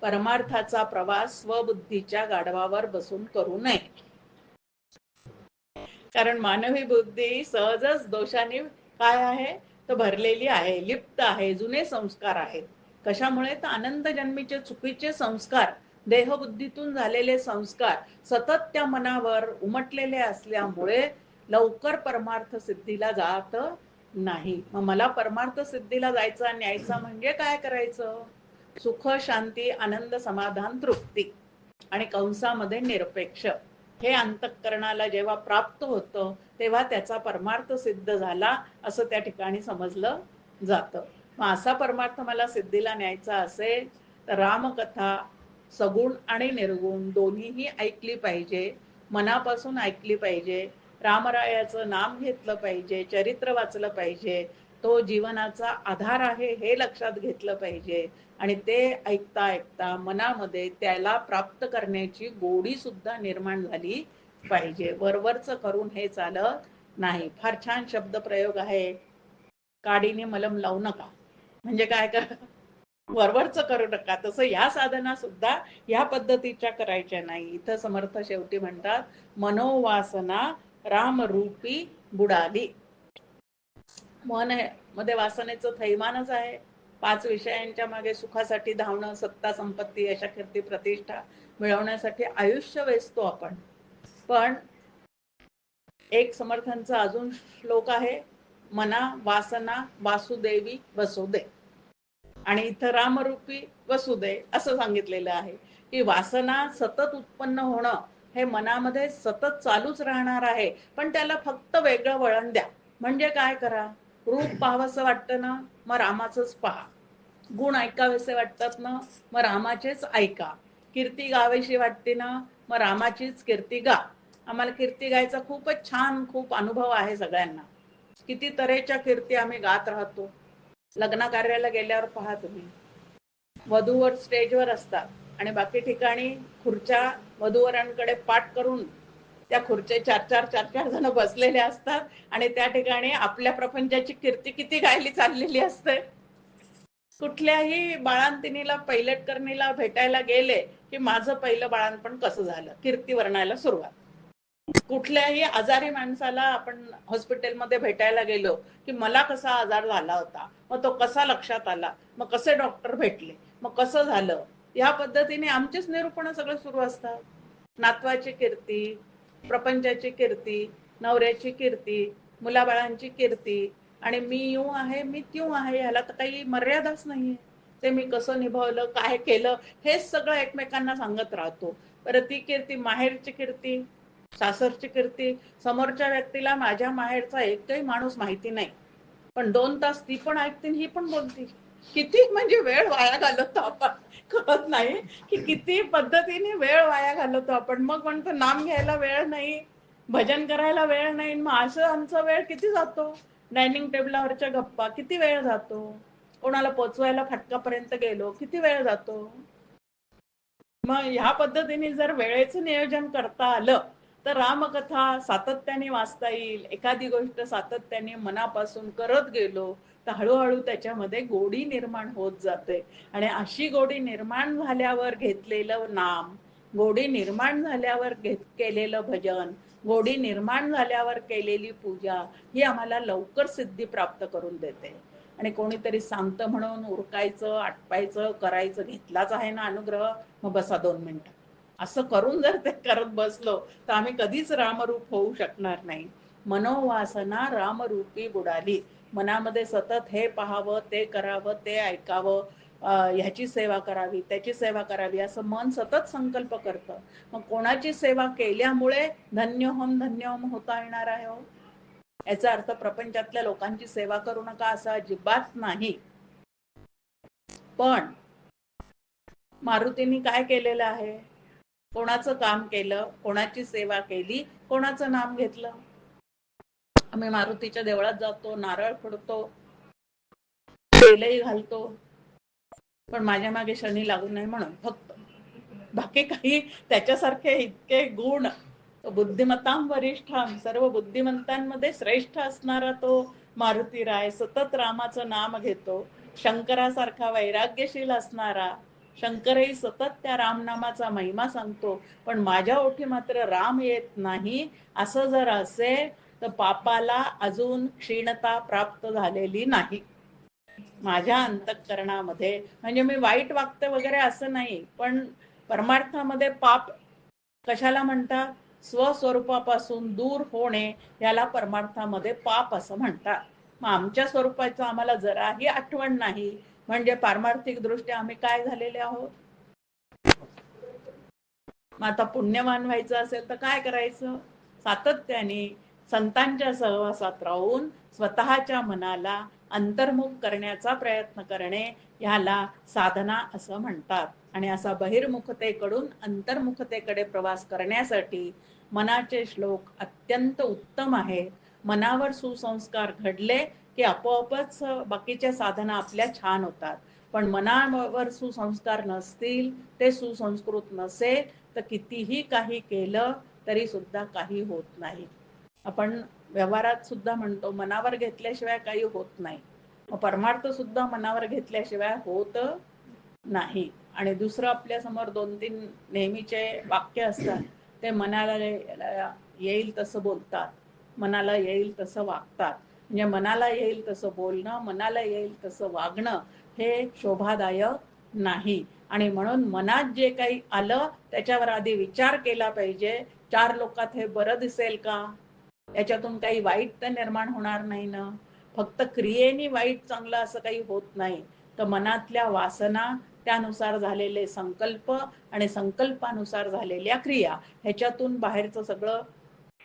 परमार्थाचा प्रवास स्वबुद्धीच्या गाढवावर बसून करू नये. कारण मानवी बुद्धी सहजच दोषाने काय आहे तर भरलेली आहे, लिप्त आहे, जुने संस्कार आहेत. कशामुळे तर आनंद जन्मीचे चुकीचे संस्कार, देहबुद्धीतून झालेले संस्कार सतत त्या मनावर उमटलेले असल्यामुळे लवकर परमार्थ सिद्धीला जात नाही. मग मला परमार्थ सिद्धीला जायचा न्यायचा म्हणजे काय करायचं? सुख, शांती, आनंद, समाधान, तृप्ती आणि कंसामध्ये निरपेक्ष हे अंतःकरणाला जेव्हा प्राप्त होतं तेव्हा त्याचा परमार्थ सिद्ध झाला असं त्या ठिकाणी समजलं जातं. मग असा परमार्थ मला सिद्धीला न्यायचा असेल तर रामकथा सगुण आणि निर्गुण दोन्हीही ऐकली पाहिजे, मनापासून ऐकली पाहिजे, रामरायाचं नाम घेतलं पाहिजे, चरित्र वाचलं पाहिजे, तो जीवनाचा आधार आहे हे लक्षात घेतलं पाहिजे. आणि ते ऐकता ऐकता मनामध्ये त्याला प्राप्त करण्याची गोडी सुद्धा निर्माण झाली पाहिजे. वरवरच करून हे चालत नाही. फार छान शब्द प्रयोग आहे, काडीने मलम लावू नका. म्हणजे काय का वरवरच करू नका. तसं ह्या साधना सुद्धा ह्या पद्धतीच्या करायच्या नाही. इथं समर्थ शेवटी म्हणतात, मनोवासना रामरूपी बुडाली. मन मध्ये वासनेचं थैमानच आहे. 5 विषयांच्या मागे सुखासाठी धावणं, सत्ता, संपत्ती, यश, कीर्ती, प्रतिष्ठा मिळवण्यासाठी आयुष्य वेचतो आपण. पण एक समर्थांचा अजून श्लोक आहे, मना वासना वासुदेवी वसुदे. आणि इथं रामरूपी वसुदे असं सांगितलेलं आहे की वासना सतत उत्पन्न होणं हे मनामध्ये सतत चालूच राहणार आहे. पण त्याला फक्त वेगळं वळण द्या. म्हणजे काय करा, रूप पाहावंसं वाटतं ना, मग रामाचंच पहा. गुण ऐकावेसे वाटतात ना, मग रामाचेच ऐका. कीर्ती गावीशी वाटते ना, मग रामाचीच कीर्ती गा. आम्हाला कीर्ती गायचा खूपच छान खूप अनुभव आहे सगळ्यांना. किती तऱ्हेच्या कीर्ती आम्ही गात राहतो. लग्न कार्याला गेल्यावर पहा तुम्ही, वधूवर स्टेजवर असतात आणि बाकी ठिकाणी खुर्च्या वधूवरांकडे पाठ करून त्या खुर्च्या चार चार जण बसलेले असतात आणि त्या ठिकाणी आपल्या प्रपंचाची कीर्ती किती गायली चाललेली असते. कुठल्याही बाळंतिणीला पैलटकरणीला भेटायला गेले की माझं पहिलं बाळंतपण कसं झालं, कीर्ती वर्णायला सुरुवात. कुठल्याही आजारी माणसाला आपण हॉस्पिटलमध्ये भेटायला गेलो की मला कसा आजार झाला होता, मग तो कसा लक्षात आला, मग कसे डॉक्टर भेटले, मग कसं झालं, या पद्धतीने आमचेच निरूपण सगळं सुरू असतात. नातवाची कीर्ती, प्रपंचाची कीर्ती, नवऱ्याची कीर्ती, मुलाबाळांची कीर्ती. आणि मी यूं आहे मी त्यूं आहे ह्याला तर काही मर्यादाच नाहीये. ते मी कसं निभावलं, काय केलं, हेच सगळं एकमेकांना सांगत राहतो. बरं ती कीर्ती, माहेरची कीर्ती, सासरची कीर्ती, समोरच्या व्यक्तीला माझ्या माहेरचा एकही माणूस माहिती नाही, पण 2 तास ती पण ऐकते ही पण बोलते. किती म्हणजे वेळ वाया घालवतो आपण, कळत नाही की किती पद्धतीने वेळ वाया घालवतो आपण. मग म्हणतो नाम घ्यायला वेळ नाही, भजन करायला वेळ नाही, मग असं आमचा वेळ किती जातो. डायनिंग टेबलावरच्या गप्पा किती वेळ जातो, कोणाला पोचवायला फाटकापर्यंत गेलो किती वेळ जातो. मग ह्या पद्धतीने जर वेळेचं नियोजन करता आलं तर रामकथा सातत्याने वाचता येईल. एखादी गोष्ट सातत्याने मनापासून करत गेलो तर हळूहळू त्याच्यामध्ये गोडी निर्माण होत जाते. आणि अशी गोडी निर्माण झाल्यावर घेतलेलं नाम, गोडी निर्माण झाल्यावर केलेलं भजन, गोडी निर्माण झाल्यावर केलेली पूजा ही आम्हाला लवकर सिद्धी प्राप्त करून देते. आणि कोणीतरी सांगतं म्हणून उरकायचं, आटपायचं, करायचं, घेतलाच आहे ना अनुग्रह, मग बसा 2 मिनिटं, असं करून जर ते करत बसलो तर आम्ही कधीच रामरूप होऊ शकणार नाही. मनोवासना रामरूपी बुडाली. मनामध्ये सतत हे पाहावं, ते करावं, ते ऐकावं, ह्याची सेवा करावी, त्याची सेवा करावी, असं मन सतत संकल्प करतं. मग कोणाची सेवा केल्यामुळे धन्योहम धन्योहम होता येणार आहे हो? याचा अर्थ प्रपंचातल्या लोकांची सेवा करू नका असं अजिबात नाही. पण मारुतींनी काय केलेलं आहे, कोणाचं काम केलं, कोणाची सेवा केली, कोणाचं नाम घेतलं. आम्ही मारुतीच्या देवळात जातो, नारळ फोडतो, तेलही घालतो, पण माझ्या मागे शनी लागू नये म्हणून फक्त. बाकी काही त्याच्यासारखे इतके गुण, बुद्धिमत्तां वरिष्ठां, सर्व बुद्धिमंतांमध्ये श्रेष्ठ असणारा तो मारुती राय सतत रामाचं नाम घेतो. शंकरासारखा वैराग्यशील असणारा शंकरही सतत त्या रामनामाचा महिमा सांगतो, पण माझ्या ओठी मात्र राम येत नाही. असं जर असेल तर पापाला अजून क्षीणता प्राप्त झालेली नाही माझ्या अंतःकरणामध्ये. म्हणजे मी वाईट वागते वगैरे असं नाही, पण परमार्थामध्ये पाप कशाला म्हणतात? स्वस्वरूपापासून दूर होणे याला परमार्थामध्ये पाप असं म्हणतात. मग आमच्या स्वरूपाचं आम्हाला जराही आठवण नाही, म्हणजे पारमार्थिक दृष्ट्या आम्ही काय झालेले आहोत? मग आता पुण्यवान व्हायचं असेल तर काय करायचं? सातत्याने संतांच्या सहवासात राहून स्वतःच्या मनाला अंतर्मुख करण्याचा प्रयत्न करणे ह्याला साधना असं म्हणतात. आणि असा बहिर्मुखतेकडून अंतर्मुखतेकडे प्रवास करण्यासाठी मनाचे श्लोक अत्यंत उत्तम आहेत. मनावर सुसंस्कार घडले की आपोआपच बाकीच्या साधना आपल्या छान होतात. पण मनावर सुसंस्कार नसतील, ते सुसंस्कृत नसेल, तर कितीही काही केलं तरी सुद्धा काही होत नाही. आपण व्यवहारात सुद्धा म्हणतो मनावर घेतल्याशिवाय काही होत नाही. परमार्थ सुद्धा मनावर घेतल्याशिवाय होत नाही. आणि दुसरं आपल्या समोर 2-3 नेहमीचे वाक्य असतात, ते मनाला येईल तसं बोलतात, मनाला येईल तसं वागतात. म्हणजे मनाला येईल तसं बोलणं, मनाला येईल तसं वागणं हे शोभादायक नाही. आणि म्हणून मनात जे काही आलं त्याच्यावर आधी विचार केला पाहिजे. 4 लोकात हे बरं दिसेल का? याच्यातून काही वाईट तर निर्माण होणार नाही ना. फक्त क्रियेने वाईट चांगलं असं काही होत नाही, तर मनातल्या वासना, त्यानुसार झालेले संकल्प आणि संकल्पानुसार झालेल्या क्रिया, ह्याच्यातून बाहेरचं सगळं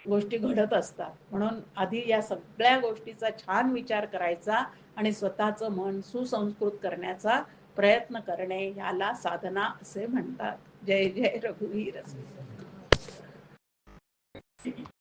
गोष्टी घडत असतात. म्हणून आधी या सगळ्या गोष्टीचा छान विचार करायचा आणि स्वतःचं मन सुसंस्कृत करण्याचा प्रयत्न करणे याला साधना असे म्हणतात. जय जय रघुवीर.